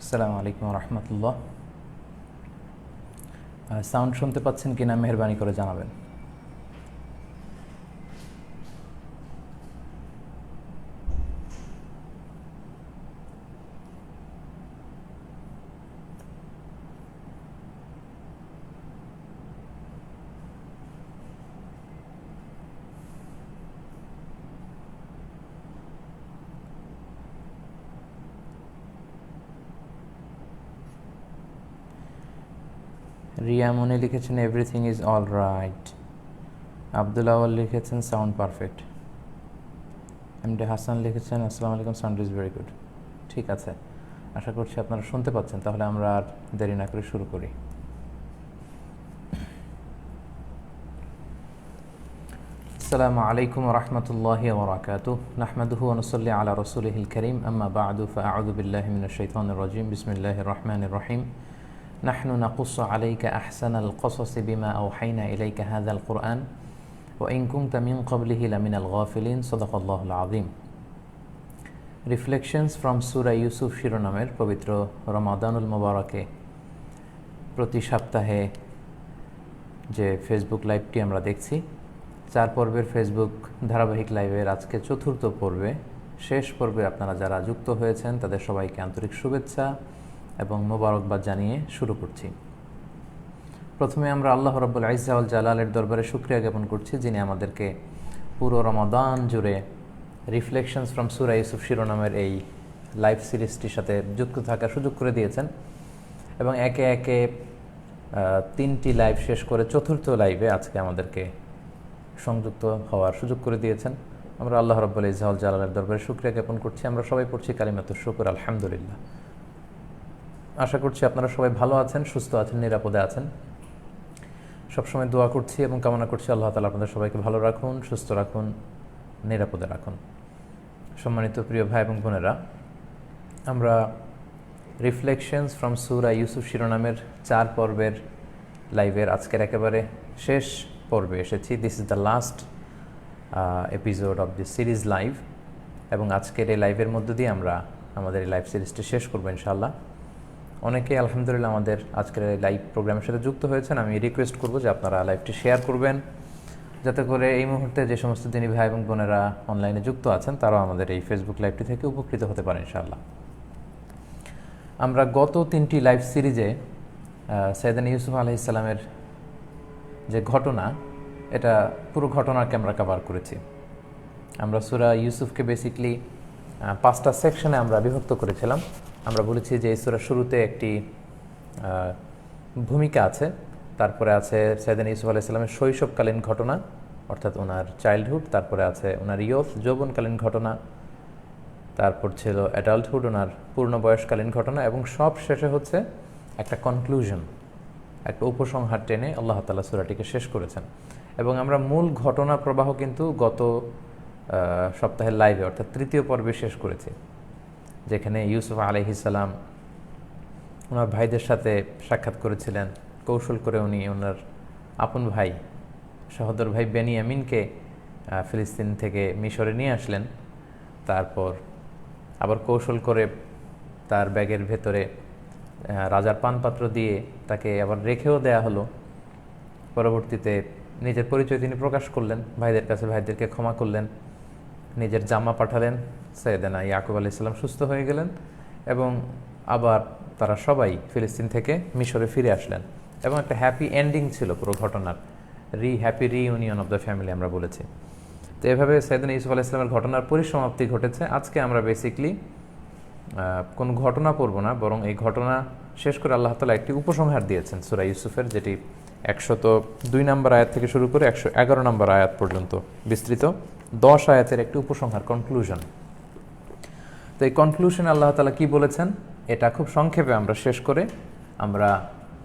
আসসালামু আলাইকুম রহমতুল্লাহ। সাউন্ড শুনতে পাচ্ছেন কিনা মেহরবানি করে জানাবেন। রিয়া মনে লিখেছেন everything is all right. Abdul Awal লিখেছেন সাউন্ড পারফেক্ট। এমডি হাসান লিখেছেন আসসালামু আলাইকুম, সাউন্ড ইজ ভেরি গুড। ঠিক আছে, আশা করছি আপনারা শুনতে পাচ্ছেন। তাহলে আমরা আর দেরি না করে শুরু করি। আসসালামু আলাইকুম রহমতুল্লাহি ওয়া বারাকাতুহু। নাহমাদুহু ওয়া নুসাল্লি আলা রাসূলিহিল কারীম, আম্মা বা'দু, ফাআউযু বিল্লাহি মিনাশ শাইতানির রাজীম। বিসমিল্লাহির রহমানির রহিম। নাহনু নাকুসু আলাইকা আহসানাল কসসি বিমা আওহাইনা ইলাইকা হাযাল কুরআন ওয়া ইন কুনতা মিন ক্বাবলিহি লামিনাল গাফিলিন। সাদাকাল্লাহুল আযীম। রিফ্লেকশনস ফ্রম সূরা ইউসুফ শিরোনামের পবিত্র রমাদানুল মুবারকে প্রতি সপ্তাহে যে ফেসবুক লাইভটি আমরা দেখছি, 4 পর্বের ফেসবুক ধারাবাহিক লাইভের আজকে চতুর্থ পর্বে, শেষ পর্বে আপনারা যারা যুক্ত হয়েছেন তাদের সবাইকে আন্তরিক শুভেচ্ছা এবং মোবারকবাদ জানিয়ে শুরু করছি। প্রথমে আমরা আল্লাহ রাব্বুল ইজ্জা ওয়াল জালালের দরবারে শুকরিয়া জ্ঞাপন করছি, যিনি আমাদেরকে পুরো রমাদান জুড়ে রিফ্লেকশনস ফ্রম সূরা ইউসুফ শিরোনামের এই লাইভ সিরিজটির সাথে যুক্ত থাকার সুযোগ করে দিয়েছেন এবং একে একে 3টি লাইভ শেষ করে চতুর্থ লাইভে আজকে আমাদেরকে সংযুক্ত হওয়ার সুযোগ করে দিয়েছেন। আমরা আল্লাহ রাব্বুল ইজ্জা ওয়াল জালালের দরবারে শুকরিয়া জ্ঞাপন করছি। আমরা সবাই পড়ছি কালিমাতুশ শুকর, আলহামদুলিল্লাহ। আশা করছি আপনারা সবাই ভালো আছেন, সুস্থ আছেন, নিরাপদে আছেন। সবসময় দোয়া করছি এবং কামনা করছি আল্লাহ তাআলা আপনাদের সবাইকে ভালো রাখুন, সুস্থ রাখুন, নিরাপদে রাখুন। সম্মানিত প্রিয় ভাই এবং বোনেরা, আমরা রিফ্লেকশনস ফ্রম সূরা ইউসুফ শিরোনামের 4 পর্বের লাইভের আজকের একেবারে শেষ পর্বে এসেছি। This is the last episode of this series live, এবং আজকের এই লাইভের মধ্য দিয়ে আমরা আমাদের এই লাইভ সিরিজটি শেষ করবো ইনশাআল্লাহ। অনেকে আলহামদুলিল্লাহ আমাদের আজকের এই লাইভ প্রোগ্রামের সাথে যুক্ত হয়েছেন। আমি রিকোয়েস্ট করব যে আপনারা লাইভটি শেয়ার করবেন, যাতে করে এই মুহূর্তে যে সমস্ত দিনী ভাই এবং বোনেরা অনলাইনে যুক্ত আছেন তারাও আমাদের এই ফেসবুক লাইভটি থেকে উপকৃত হতে পারে ইনশাআল্লাহ। আমরা গত 3টি লাইভ সিরিজে সাইয়েদনা ইউসুফ আলাইহিস সালামের যে ঘটনা, এটা পুরো ঘটনাকে আমরা কভার করেছি। আমরা সূরা ইউসুফকে বেসিকলি 5টা সেকশনে আমরা বিভক্ত করেছিলাম। আমরা বলেছি যে এই সূরার শুরুতে একটি ভূমিকা আছে, তারপরে আছে সাইয়েদনা ইউসুফ আলাইহিস সালামের শৈশবকালীন ঘটনা, অর্থাৎ ওনার চাইল্ডহুড, তারপরে আছে ওনার যৌবনকালীন ঘটনা, তারপর ছিল অ্যাডাল্টহুড, ওনার পূর্ণ বয়সকালীন ঘটনা, এবং সব শেষে হচ্ছে একটা কনক্লুশন, একটা উপসংহার টেনে আল্লাহ তাআলা সূরাটিকে শেষ করেছেন। এবং আমরা মূল ঘটনা প্রবাহ কিন্তু গত সপ্তাহের লাইভে অর্থাৎ 3য় পর্বে শেষ করেছি, যেখানে ইউসুফ আলাইহিস সালাম ওনার ভাইদের সাথে সাক্ষাৎ করেছিলেন। কৌশল করে উনি ওনার আপন ভাই, সহোদর ভাই বেনিয়ামিনকে ফিলিস্তিন থেকে মিশরে নিয়ে আসলেন। তারপর আবার কৌশল করে তার ব্যাগের ভেতরে রাজার পানপাত্র দিয়ে তাকে আবার রেখেও দেয়া হলো। পরবর্তীতে নিজের পরিচয় তিনি প্রকাশ করলেন ভাইদের কাছে, ভাইদেরকে ক্ষমা করলেন, নিজের জামা পাঠালেন। সাইয়েদনা ইয়াকুব আলাইহিস সালাম সুস্থ হয়ে গেলেন এবং আবার তারা সবাই ফিলিস্তিন থেকে মিশরে ফিরে আসলেন, এবং একটা হ্যাপি এন্ডিং ছিল পুরো ঘটনার। Happy reunion of the family আমরা বলেছি। তো এভাবে সাইয়েদনা ইউসুফ আলাইহিস সালামের ঘটনার পরিসমাপ্তি ঘটেছে। আজকে আমরা বেসিকলি কোনো ঘটনা পড়ব না, বরং এই ঘটনা শেষ করে আল্লাহ তাআলা একটি উপসংহার দিয়েছেন সূরা ইউসুফের, যেটি 102 নম্বর আয়াত থেকে শুরু করে 111 নম্বর আয়াত পর্যন্ত বিস্তৃত 10 আয়াতের একটি উপসংহার, কনক্লুশন। তো এই কনক্লুশনে আল্লাহ তাআলা কি বলেছেন এটা খুব সংক্ষেপে আমরা শেষ করে আমরা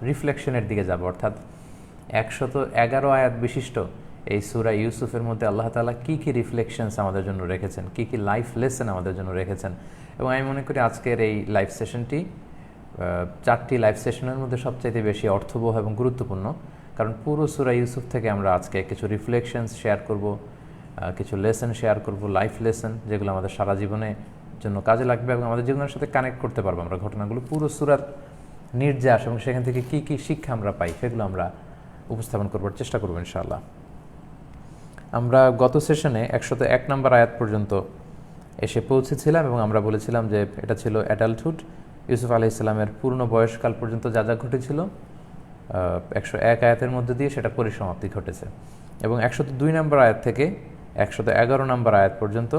রিফ্লেকশনের দিকে যাব, অর্থাৎ 111 আয়াত বিশিষ্ট এই সূরা ইউসুফের মধ্যে আল্লাহ তাআলা কী কী রিফ্লেকশনস আমাদের জন্য রেখেছেন, কী কী লাইফ লেসন আমাদের জন্য রেখেছেন। এবং আমি মনে করি আজকের এই লাইভ সেশনটি 4টি লাইভ সেশনের মধ্যে সবচাইতে বেশি অর্থবহ এবং গুরুত্বপূর্ণ, কারণ পুরো সূরা ইউসুফ থেকে আমরা আজকে কিছু রিফ্লেকশনস শেয়ার করব, কিছু লেসন শেয়ার করব, লাইফ লেসন, যেগুলো আমাদের সারা জীবনে জন্য কাজে লাগবে এবং আমাদের জীবনের সাথে কানেক্ট করতে পারবো আমরা ঘটনাগুলো, পুরো সূরার নির্যাস এবং সেখান থেকে কী কী শিক্ষা আমরা পাই সেগুলো আমরা উপস্থাপন করবার চেষ্টা করবো ইনশাআল্লাহ। আমরা গত সেশনে 101 নম্বর আয়াত পর্যন্ত এসে পৌঁছেছিলাম এবং আমরা বলেছিলাম যে এটা ছিল অ্যাডাল্টহুড, ইউসুফ আলাইহিসসালামের পূর্ণ বয়সকাল পর্যন্ত যা যা ঘটেছিল 101 আয়াতের মধ্যে দিয়ে সেটা পরিসমাপ্তি ঘটেছে। এবং 102 নম্বর আয়াত থেকে 111 নম্বর আয়াত পর্যন্ত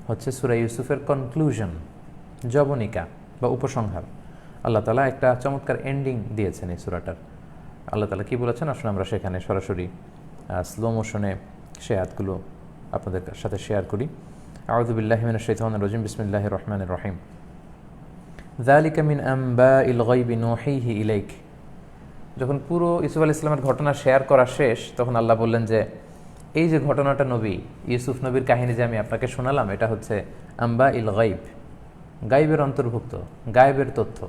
হচ্ছে সূরা ইউসুফের কনক্লুশন, জবনিকা বা উপসংহার। আল্লাহ তাআলা একটা চমৎকার এন্ডিং দিয়েছেন এই সূরাটার। আল্লাহ তাআলা কী বলেছেন আসলে আমরা সেখানে সরাসরি স্লো মোশনে সে আয়াতগুলো আপনাদের সাথে শেয়ার করি। আউযু বিল্লাহি মিনাশ শাইতানির রাজিম, বিসমিল্লাহির রহমানির রহিম। যালিকা মিন আম্বাইল গায়বি নুহিহি ইলাইক। যখন পুরো ইউসুফ আলাইহিস সালামের ঘটনা শেয়ার করা শেষ, তখন আল্লাহ বললেন যে এই যে ঘটনাটা নবী ইউসুফ নবীর কাহিনী যে আমি আপনাকে শোনালাম, এটা হচ্ছে আম্বাইল গায়ব, গায়বের অন্তর্ভুক্ত, গায়বের তথ্য,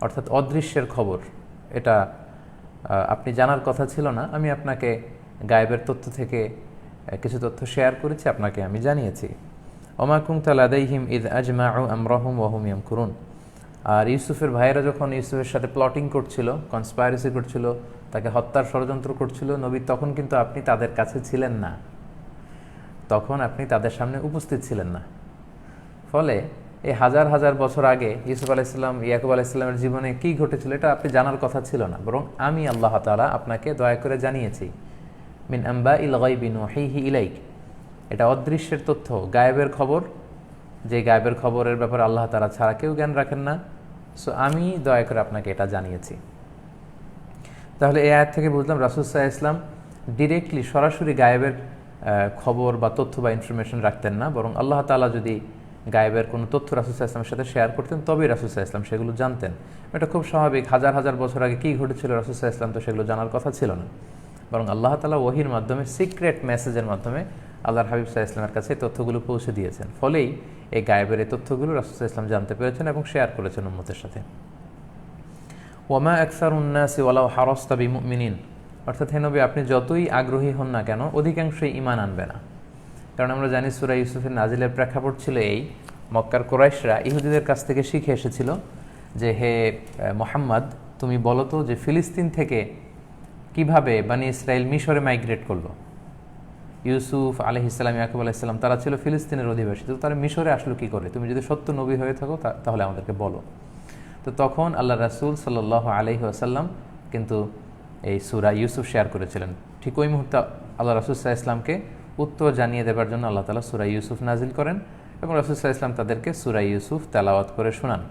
অর্থাৎ অদৃশ্যের খবর। এটা আপনি জানার কথা ছিল না, আমি আপনাকে গায়বের তথ্য থেকে কিছু তথ্য শেয়ার করেছি, আপনাকে আমি জানিয়েছি। ওমা কুনতা লাদাইহিম ইয আজমাউ আমরাহুম ওয়া হুম ইয়ামকুরুন। আর ইউসুফের ভাইয়েরা যখন ইউসুফের সাথে প্লটিং করছিল, কনস্পাইরেসি করছিল, তাকে হত্যার ষড়যন্ত্র করছিল, নবী তখন কিন্তু আপনি তাদের কাছে ছিলেন না, তখন আপনি তাদের সামনে উপস্থিত ছিলেন না। ফলে এই হাজার হাজার বছর আগে ইউসুফ আলাইহিসসালাম, ইয়াকুব আলাইহিসসালামের জীবনে কী ঘটেছিল এটা আপনি জানার কথা ছিল না, বরং আমি আল্লাহ তাআলা আপনাকে দয়া করে জানিয়েছি। মিন আম্বাইল গায়বি নুহিহি ইলাইক, এটা অদৃশ্যের তথ্য, গায়েবের খবর, যে গায়েবের খবরের ব্যাপারে আল্লাহ তাআলা ছাড়া কেউ জ্ঞান রাখেন না। সো আমি দয়া করে আপনাকে এটা জানিয়েছি। তাহলে এই আয়াত থেকে বুঝলাম রাসূল সাল্লাল্লাহু আলাইহি ওয়াসাল্লাম ডিরেক্টলি সরাসরি গায়েবের খবর বা তথ্য বা ইনফরমেশন রাখতেন না, বরং আল্লাহ তাআলা যদি গায়েবের কোনো তথ্য রাসূল সাল্লাল্লাহু আলাইহি ওয়াসাল্লামের সাথে শেয়ার করতেন তবেই রাসূল সাল্লাল্লাহু আলাইহি ওয়াসাল্লাম সেগুলো জানতেন। এটা খুব স্বাভাবিক, হাজার হাজার বছর আগে কী ঘটেছিল রাসূল সাল্লাল্লাহু আলাইহি ওয়াসাল্লাম তো সেগুলো জানার কথা ছিল না, বরং আল্লাহ তাআলা ওহীর মাধ্যমে, সিক্রেট মেসেজের মাধ্যমে আল্লাহর হাবিব সাল্লাল্লাহু আলাইহি ওয়াসাল্লামের কাছে এই তথ্যগুলো পৌঁছে দিয়েছেন। ফলেই এই গায়েবের এই তথ্যগুলো রাসূল সাল্লাল্লাহু আলাইহি ওয়াসাল্লাম জানতে পেরেছেন এবং শেয়ার করেছেন উম্মতের সাথে। ওয়ামা আকসারুন নাসি ওয়ালাউ হারাসতা বিমুমিনিন, অর্থাৎ হে নবী আপনি যতই আগ্রহী হন না কেন অধিকাংশই ঈমান আনবে না। কারণ আমরা জানি সূরা ইউসুফের নাজিলের প্রেক্ষাপট ছিল এই, মক্কার কুরাইশরা ইহুদিদের কাছ থেকে শিখে এসেছিল যে হে মুহাম্মদ তুমি বলো তো যে ফিলিস্তিন থেকে কিভাবে বনি ইসরাইল মিশরে মাইগ্রেট করলো। ইউসুফ আলাইহিস সালাম, ইয়াকুব আলাইহিস সালাম তারা ছিল ফিলিস্তিনের অধিবাসী, তো তারা মিশরে আসলো কী করে? তুমি যদি সত্য নবী হয়ে থাকো তাহলে আমাদেরকে বলো। তো তখন আল্লাহ রাসূল সাল্লাল্লাহু আলাইহি ওয়াসাল্লাম কিন্তু এই সূরা ইউসুফ শেয়ার করেছিলেন। ঠিক ওই মুহূর্তে আল্লাহ রাসূল সাল্লাল্লাহু আলাইহি ওয়াসাল্লামকে উত্তর জানিয়ে দেবার জন্য আল্লাহ তাআলা সূরা ইউসুফ নাজিল করেন এবং রাসূল সাল্লাল্লাহু আলাইহি ওয়াসাল্লাম তাদেরকে সূরা ইউসুফ তেলাওয়াত করে শোনান।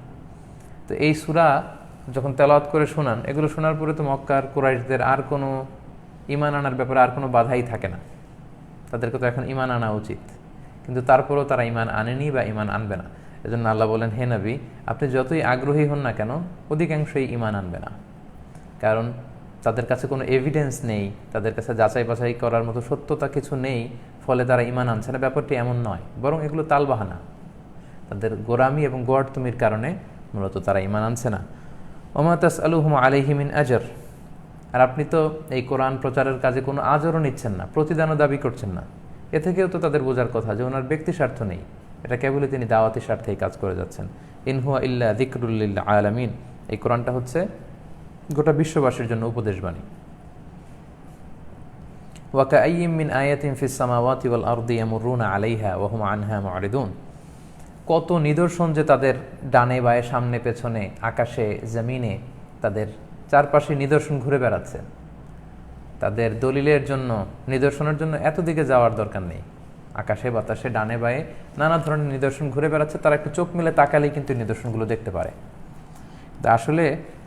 তো এই সূরা যখন তেলাওয়াত করে শোনান, এগুলো শোনার পরে তো মক্কার কুরাইশদের আর কোনো ঈমান আনার ব্যাপারে আর কোনো বাধাই থাকে না, তাদেরকে তো এখন ঈমান আনা উচিত, কিন্তু তারপরেও তারা ঈমান আনেনি বা ঈমান আনবে না। এজন্য আল্লাহ বলেন হে নবী আপনি যতই আগ্রহী হন না কেন অধিকাংশই ঈমান আনবে না, কারণ তাদের কাছে কোনো এভিডেন্স নেই, তাদের কাছে যাচাই বাছাই করার মতো সত্যতা কিছু নেই, ফলে তারা ঈমান আনছে না। ব্যাপারটি এমন নয়, বরং এগুলো তালবাহানা, তাদের গোরামি এবং গোয়ার্তুমির কারণে মূলত তারা ঈমান আনছে না। ওমা তাসআলুহুম আলাইহি মিন আজর, আর আপনি তো এই কোরআন প্রচারের কাজে কোনো আজরও নিচ্ছেন না, প্রতিদানও দাবি করছেন না। এ থেকেও তো তাদের বোঝার কথা যে ওনার ব্যক্তি স্বার্থ নেই, এটা কেবলই তিনি দাওয়াতি স্বার্থেই কাজ করে যাচ্ছেন। ইন হুয়া ইল্লা যিকরুল লিল আলামিন, এই কোরআনটা হচ্ছে গোটা বিশ্ববাসীর জন্য উপদেশবাণী। ওয়া কাআইয়িম মিন আয়াতিন ফিস সামাওয়াতি ওয়াল আরদি ইয়ামুরুনা আলাইহা ওয়া হুম আনহা মুরিদুন, কত নিদর্শন যে তাদের ডানে বায়ে সামনে পেছনে আকাশে জমিনে তাদের চারপাশে নিদর্শন ঘুরে বেড়াচ্ছে। তাদের দলিলের জন্য, নিদর্শনের জন্য এত দিকে যাওয়ার দরকার নেই, আকাশে বাতাসে ডানে বায়ে নানা ধরনের নিদর্শন ঘুরে বেড়াচ্ছে, তারা একটু চোখ মেলে তাকালেই কিন্তু নিদর্শনগুলো দেখতে পারে। আসলে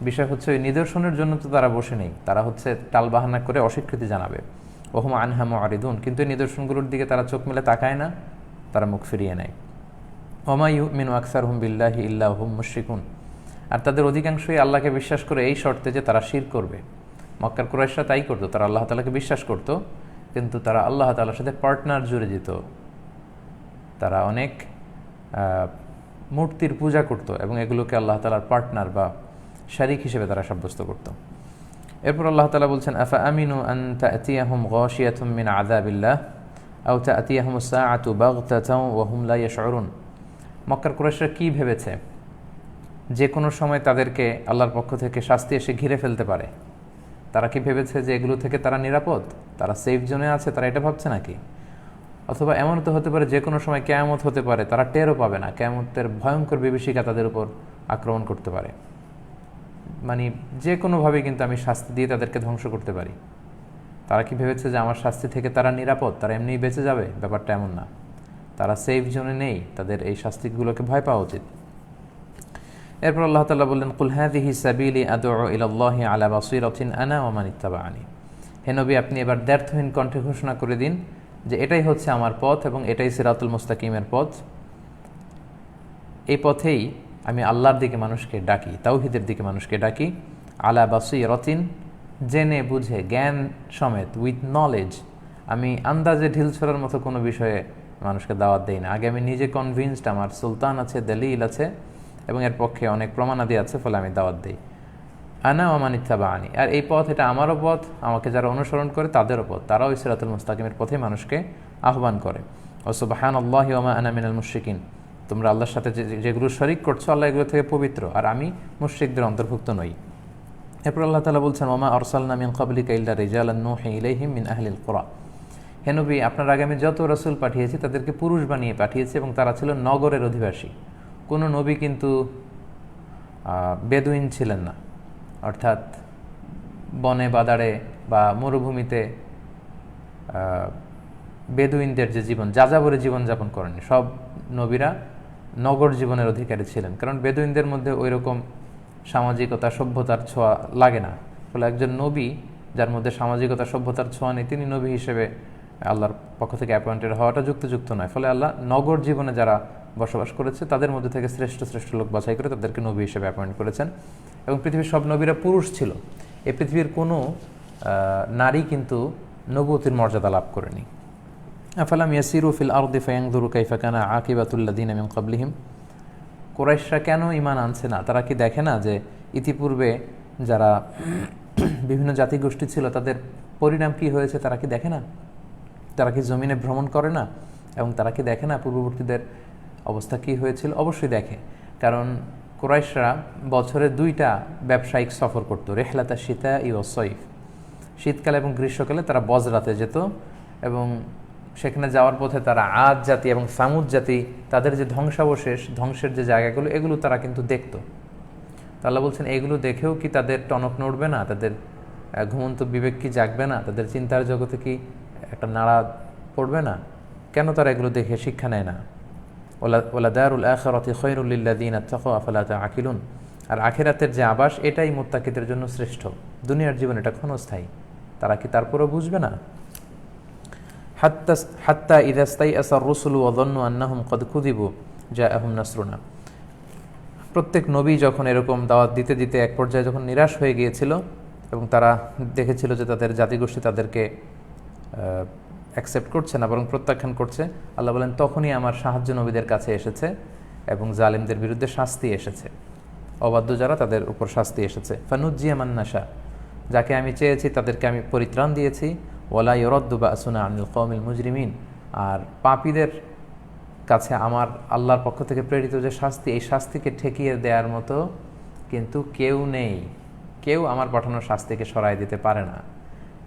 বিষয় হচ্ছে ওই নিদর্শনের জন্য তো তারা বসে নেই, তারা হচ্ছে টালবাহানা করে অস্বীকৃতি জানাবে। ওহুম আনহা মুরিদুন, কিন্তু এই নিদর্শনগুলোর দিকে তারা চোখ মেলে তাকায় না, তারা মুখ ফিরিয়ে নেয়। ওমা ইউমিনু আকসারহুম বিল্লাহি ইল্লা হুম মুশরিকুন, আর তাদের অধিকাংশই আল্লাহকে বিশ্বাস করে এই শর্তে যে তারা শিরক করবে। মক্কার কুরাইশরা তাই করতো, তারা আল্লাহ তাআলাকে বিশ্বাস করত, কিন্তু তারা আল্লাহ তাআলার সাথে পার্টনার জুড়ে যেত, তারা অনেক মূর্তির পূজা করত এবং এগুলোকে আল্লাহ তাআলার পার্টনার বা শারিক হিসেবে তারা সাব্যস্ত করত। এরপর আল্লাহ তাআলা বলছেন আফা আমিনু আন তা'তিয়াহুম গাশিয়াতুম মিন আযাবিল্লাহ আও তা'তিয়াহুমুস সাআতু বাগতাতাও ওয়া হুম লা ইয়াশউরুন, মক্কার কুরাইশরা কী ভেবেছে যে কোনো সময় তাদেরকে আল্লাহর পক্ষ থেকে শাস্তি এসে ঘিরে ফেলতে পারে? তারা কি ভেবেছে যে এগুলো থেকে তারা নিরাপদ, তারা সেফ জোনে আছে? তারা এটা ভাবছে নাকি? অথবা এমন তো হতে পারে যে কোনো সময় কেয়ামত হতে পারে, তারা টেরও পাবে না, কেয়ামতের ভয়ঙ্কর বিভীষিকা তাদের উপর আক্রমণ করতে পারে, মানে যে কোনোভাবে কিন্তু আমি শাস্তি দিয়ে তাদেরকে ধ্বংস করতে পারি। তারা কি ভেবেছে যে আমার শাস্তি থেকে তারা নিরাপদ, তারা এমনিই বেঁচে যাবে? ব্যাপারটা এমন না, তারা সেফ জোনে নেই, তাদের এই শাস্তিগুলোকে ভয় পাওয়া উচিত। এরপর আল্লাহ তাআলা বললেন, কুল হাযিহি সাবিলি আদউ ইলাল্লাহি আলা বাসীরাতিন আনা ওয়া মান ইত্তাবাআনি। হে নবী, আপনি এবার দ্ব্যর্থহীন কণ্ঠে ঘোষণা করে দিন যে এটাই হচ্ছে আমার পথ এবং এটাই সিরাতুল মুস্তাকিমের পথ। এই পথেই আমি আল্লাহর দিকে মানুষকে ডাকি, তাওহীদের দিকে মানুষকে ডাকি। আলা বাসীরাতিন, জেনে বুঝে, জ্ঞান সমেত, উইথ নলেজ। আমি আন্দাজে ঢিল ছোড়ার মতো কোনো বিষয়ে মানুষকে দাওয়াত দেই না। আগে আমি নিজে কনভিন্সড, আমার সুলতান আছে, দলিল আছে এবং এর পক্ষে অনেক প্রমাণাদি আছে, ফলে আমি দাওয়াত দিই। আনা ওয়া মান ইত্তাবাআনি, আর এই পথ, এটা আমারও পথ, আমাকে যারা অনুসরণ করে তাদেরও পথ, তারাও সিরাতুল মুস্তাকিমের পথে মানুষকে আহ্বান করে। ও সুবহানাল্লাহি ওয়া মা আনা মিনাল মুশরিকিন, তোমরা আল্লাহর সাথে যেগুলো শরিক করছো, আল্লাহ এগুলো থেকে পবিত্র, আর আমি মুশরিকদের অন্তর্ভুক্ত নই। এরপর আল্লাহ তাআলা বলছেন, ওয়া মা আরসালনা মিন ক্বাবলিকা ইল্লা রিজালান নূহি ইলাইহিম মিন আহলিল কুরা। হে নবী, আপনার আগে আমি যত রাসূল পাঠিয়েছি তাদেরকে পুরুষ বানিয়ে পাঠিয়েছি এবং তারা ছিল নগরের অধিবাসী। কোনো নবী কিন্তু বেদুইন ছিলেন না, অর্থাৎ বনে বাদারে বা মরুভূমিতে বেদুইনদের যে জীবন, যাযাবরে জীবনযাপন করেনি। সব নবীরা নগর জীবনের অধিকারী ছিলেন, কারণ বেদুইনদের মধ্যে ওই রকম সামাজিকতা, সভ্যতার ছোঁয়া লাগে না। ফলে একজন নবী যার মধ্যে সামাজিকতা, সভ্যতার ছোঁয়া নেই, তিনি নবী হিসেবে আল্লাহর পক্ষ থেকে অ্যাপয়েন্টেড হওয়াটা যুক্তিযুক্ত নয়। ফলে আল্লাহ নগর জীবনে যারা বসবাস করেছে তাদের মধ্যে থেকে শ্রেষ্ঠ শ্রেষ্ঠ লোক বাছাই করে তাদেরকে নবী হিসেবে অ্যাপয়েন্ট করেছেন। এবং পৃথিবীর সব নবীরা পুরুষ ছিল। এই পৃথিবীর কোনো নারী কিন্তু নবুয়তির মর্যাদা লাভ করেনি। আফালাম ইয়াসিরু ফিল আরদি ফায়ানজুরু কাইফা কানা আকিবাতুল্লাযিনা মিন ক্বাবলিহিম। কুরাইশরা কেন ঈমান আনছে না? তারা কি দেখে না যে ইতিপূর্বে যারা বিভিন্ন জাতিগোষ্ঠী ছিল তাদের পরিণাম কি হয়েছে? তারা কি দেখে না? তারা কি জমিনে ভ্রমণ করে না? এবং তারা কি দেখে না পূর্ববর্তীদের অবস্থা কি হয়েছিল? অবশ্যই দেখে, কারণ কুরাইশরা বছরে 2টা ব্যবসায়িক সফর করত, রেহলাতা শীতা ও সৈফ। শীতকালে এবং গ্রীষ্মকালে তারা বজরাতে যেত এবং সেখানে যাওয়ার পথে তারা আদ জাতি এবং সামুদ জাতি, তাদের যে ধ্বংসাবশেষ, ধ্বংসের যে জায়গাগুলো, এগুলো তারা কিন্তু দেখত। আল্লাহ বলছেন, এগুলো দেখেও কি তাদের টনক নড়বে না? তাদের ঘুমন্ত বিবেক কি জাগবে না? তাদের চিন্তার জগতে কি একটা নাড়া পড়বে না? কেন তারা এগুলো দেখে শিক্ষা নেয় না? ওলা দারুল আখিরাতি খায়রুল লিল্লাযিনা তাকাউ আফালা তাআকিলুন। আর আখিরাতের যে আবাস, এটাই মুত্তাকিদের জন্য শ্রেষ্ঠ। দুনিয়ার জীবন এটা ক্ষণস্থায়ী, তারা কি তারপরেও বুঝবে না? হাত্তা ইযা ইসতাইআসা আর-রুসুলু ওয়া যান্নু আন্নাহুম ক্বাদ কুযিবু জাআহুম নাসরুনা। প্রত্যেক নবী যখন এরকম দাওয়াত দিতে দিতে এক পর্যায়ে যখন নিরাশ হয়ে গিয়েছিল এবং তারা দেখেছিল যে তাদের জাতিগোষ্ঠী তাদেরকে অ্যাকসেপ্ট করছে না, বরং প্রত্যাখ্যান করছে, আল্লাহ বলেন তখনই আমার সাহায্য নবীদের কাছে এসেছে এবং জালিমদের বিরুদ্ধে শাস্তি এসেছে। অবাধ্য যারা, তাদের উপর শাস্তি এসেছে। ফানুজ্জিয়া মান নাশা, যাকে আমি চেয়েছি তাদেরকে আমি পরিত্রাণ দিয়েছি। ওয়ালা ইউরাদ্দু বা'সুনা আনিল কওমিল মুজরিমিন, আর পাপীদের কাছে আমার আল্লাহর পক্ষ থেকে প্রেরিত যে শাস্তি, এই শাস্তিকে ঠেকিয়ে দেওয়ার মতো কিন্তু কেউ নেই। কেউ আমার পাঠানো শাস্তিকে সরাই দিতে পারে না,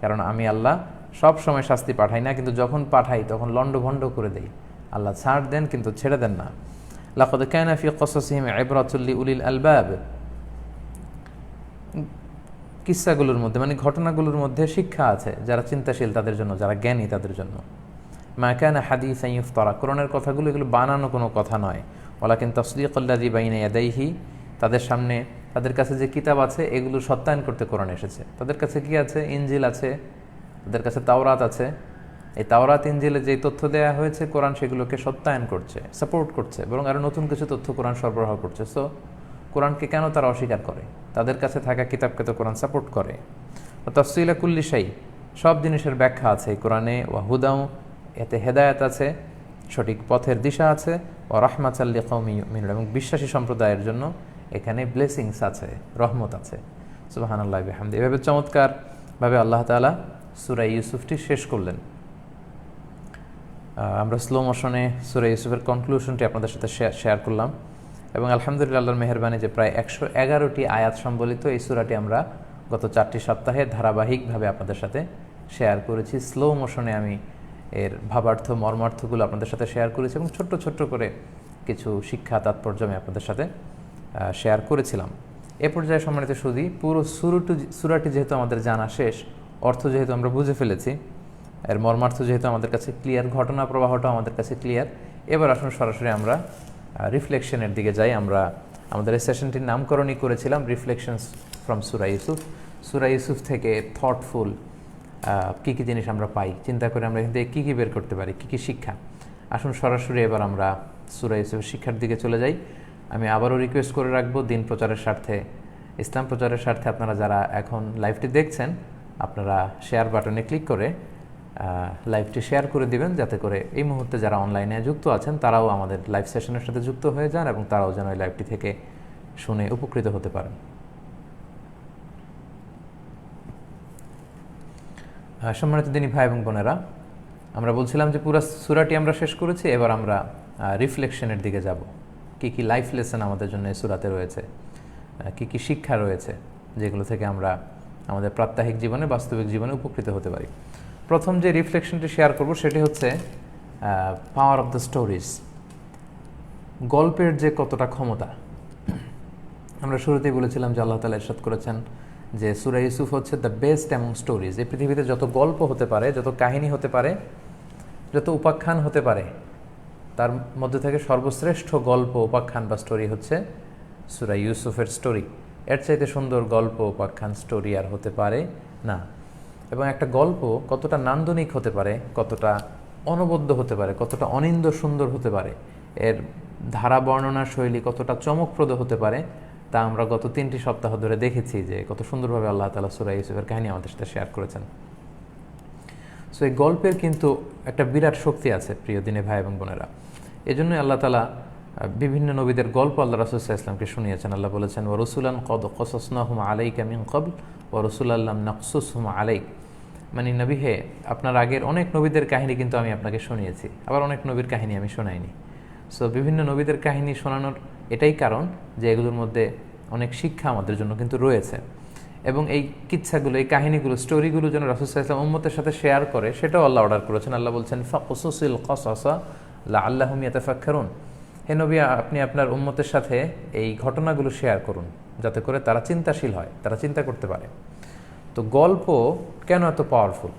কারণ আমি আল্লাহ সব সময় শাস্তি পাঠাই না, কিন্তু যখন পাঠাই তখন লণ্ডভণ্ড করে দেই। আল্লাহ ছাড় দেন কিন্তু ছেড়ে দেন না। লাকাদ কানা ফি কসাসিহিম ইবরাতুল লিউলিল আলবাব, কিস্সাগুলোর মধ্যে, মানে ঘটনাগুলোর মধ্যে শিক্ষা আছে যারা চিন্তাশীল তাদের জন্য, যারা জ্ঞানী তাদের জন্য। মা কানা হাদিসান ইফতারা, কোরআনের কথাগুলো এগুলো বানানো কোনো কথা নয়। ওয়ালাকিন তাসদীকুল্লাযী বাইনা ইয়াদাইহি, তাদের সামনে, তাদের কাছে যে কিতাব আছে এগুলো সত্যায়ন করতে কোরআন এসেছে। তাদের কাছে কি আছে? ইনজিল আছে, তাদের কাছে তাওরাত আছে। এই তাওরাত ইনজিলে যেই তথ্য দেওয়া হয়েছে, কোরআন সেগুলোকে সত্যায়ন করছে, সাপোর্ট করছে, বরং আরও নতুন কিছু তথ্য কোরআন সরবরাহ করছে। সো কোরআনকে কেন তারা অস্বীকার করে? তাদের কাছে থাকা কিতাবকে তো কোরআন সাপোর্ট করে। তাফসীলা কুল্লি শাই, সব জিনিসের ব্যাখ্যা আছে এই কোরআনে। ওয়া হুদাউ, এতে হেদায়েত আছে, সঠিক পথের দিশা আছে। ওয়া রাহমাতাল লিকাওমি ইউমিনুন, এবং বিশ্বাসী সম্প্রদায়ের জন্য এখানে ব্লেসিংস আছে, রহমত আছে। সুবহানাল্লাহি ওয়া বিহামদিহি। এভাবে চমৎকারভাবে আল্লাহ তাআলা সূরা ইউসুফটি শেষ করলেন। আমরা স্লো মোশনে সূরা ইউসুফের কনক্লুশনটি আপনাদের সাথে শেয়ার করলাম এবং আলহামদুলিল্লাহ আল্লাহর মেহেরবানি যে প্রায় 111টি আয়াত সম্বলিত এই সূরাটি আমরা গত 4টি সপ্তাহে ধারাবাহিকভাবে আপনাদের সাথে শেয়ার করেছি। স্লো মোশনে আমি এর ভাবার্থ মর্মার্থগুলো আপনাদের সাথে শেয়ার করেছি এবং ছোট্ট ছোট্ট করে কিছু শিক্ষা তাৎপর্য আমি আপনাদের সাথে শেয়ার করেছিলাম। এ পর্যায়ে সম্মানিত সুধী, পুরো সূরাটি যেহেতু আমাদের জানা শেষ, অর্থ যেহেতু আমরা বুঝে ফেলেছি, এর মর্মার্থ যেহেতু আমাদের কাছে ক্লিয়ার, ঘটনা প্রবাহটা আমাদের কাছে ক্লিয়ার, এবার আসুন সরাসরি আমরা রিফ্লেকশনের দিকে যাই। আমরা আমাদের এই সেশনটির নামকরণই করেছিলাম রিফ্লেকশনস ফ্রম সূরা ইউসুফ। সূরা ইউসুফ থেকে থটফুল কী কী জিনিস আমরা পাই, চিন্তা করে আমরা এখান থেকে কী কী বের করতে পারি, কী কী শিক্ষা। আসুন সরাসরি এবার আমরা সূরা ইউসুফের শিক্ষার দিকে চলে যাই। আমি আবারও রিকোয়েস্ট করে রাখবো, দিন প্রচারের স্বার্থে, ইসলাম প্রচারের স্বার্থে আপনারা যারা এখন লাইভটি দেখছেন, আপনারা শেয়ার বাটনে ক্লিক করে লাইভটি শেয়ার করে দিবেন, যাতে করে এই মুহূর্তে যারা অনলাইনে যুক্ত আছেন তারাও আমাদের লাইভ সেশনের সাথে যুক্ত হয়ে যান এবং তারাও যেন এই লাইভটি থেকে শুনে উপকৃত হতে পারেন। সম্মানিত দিনী ভাই এবং বোনেরা, আমরা বলছিলাম যে পুরো সূরাটি আমরা শেষ করেছি, এবার আমরা রিফ্লেকশনের দিকে যাব। কী কী লাইফ লেসন আমাদের জন্য এই সূরাতে রয়েছে, কী কী শিক্ষা রয়েছে, যেগুলো থেকে আমরা আমাদের প্রাত্যহিক জীবনে, বাস্তবিক জীবনে উপকৃত হতে পারি। প্রথম যে রিফ্লেকশনটি শেয়ার করব সেটি হচ্ছে পাওয়ার অফ দ্য স্টোরিজ, গল্পের যে কতটা ক্ষমতা। আমরা শুরুতেই বলেছিলাম যে আল্লাহ তাআলা ইরশাদ করেছেন যে সূরা ইউসুফ হচ্ছে দ্য বেস্ট অ্যামং স্টোরিজ। এই পৃথিবীতে যত গল্প হতে পারে, যত কাহিনী হতে পারে, যত উপাখ্যান হতে পারে, তার মধ্যে থেকে সর্বশ্রেষ্ঠ গল্প, উপাখ্যান বা স্টোরি হচ্ছে সূরা ইউসুফের স্টোরি। এর চাইতে সুন্দর গল্প, উপাখ্যান, স্টোরি আর হতে পারে না। এবং একটা গল্প কতটা নান্দনিক হতে পারে, কতটা অনবদ্য হতে পারে, কতটা অনিন্দ্য সুন্দর হতে পারে, এর ধারা বর্ণনার শৈলী কতটা চমকপ্রদ হতে পারে, তা আমরা গত 3টি সপ্তাহ ধরে দেখেছি যে কত সুন্দরভাবে আল্লাহ তাআলা সূরা ইউসুফের কাহিনী আমাদের সাথে শেয়ার করেছেন। সো এই গল্পের কিন্তু একটা বিরাট শক্তি আছে প্রিয় দিনে ভাই এবং বোনেরা। এজন্যই আল্লাহ তাআলা বিভিন্ন নবীদের গল্প আল্লাহ রাসূল সাল্লাল্লাহু আলাইহি ওয়াসাল্লামকে শুনিয়েছেন। আল্লাহ বলেছেন, ওয়া রাসূলান কদ কসাসনাহুম আলাইকা মিন ক্বাবল ওয়া রাসূলান লাম নাকসুসহুম আলাইক। মানে নবী হে, আপনার আগের অনেক নবীদের কাহিনী কিন্তু আমি আপনাকে শুনিয়েছি, আবার অনেক নবীর কাহিনী আমি শোনাইনি। সো বিভিন্ন নবীদের কাহিনী শোনানোর এটাই কারণ যে এগুলোর মধ্যে অনেক শিক্ষা আমাদের জন্য কিন্তু রয়েছে। এবং এই কিচ্ছাগুলো, এই কাহিনীগুলো, স্টোরিগুলো যেন রাসূল সাল্লাল্লাহু আলাইহি ওয়াসাল্লাম উম্মতের সাথে শেয়ার করে, সেটাও আল্লাহ অর্ডার করেছেন। আল্লাহ বলছেন, ফাকসুসিল কসাসা লাআল্লাহুম ইয়াতাফাক্কারুন। হে নবী, আপনি আপনার উম্মতের সাথে এই ঘটনাগুলো শেয়ার করুন, যাতে করে তারা চিন্তাশীল হয়, তারা চিন্তা করতে পারে। তো গল্প কেন এত পাওয়ারফুল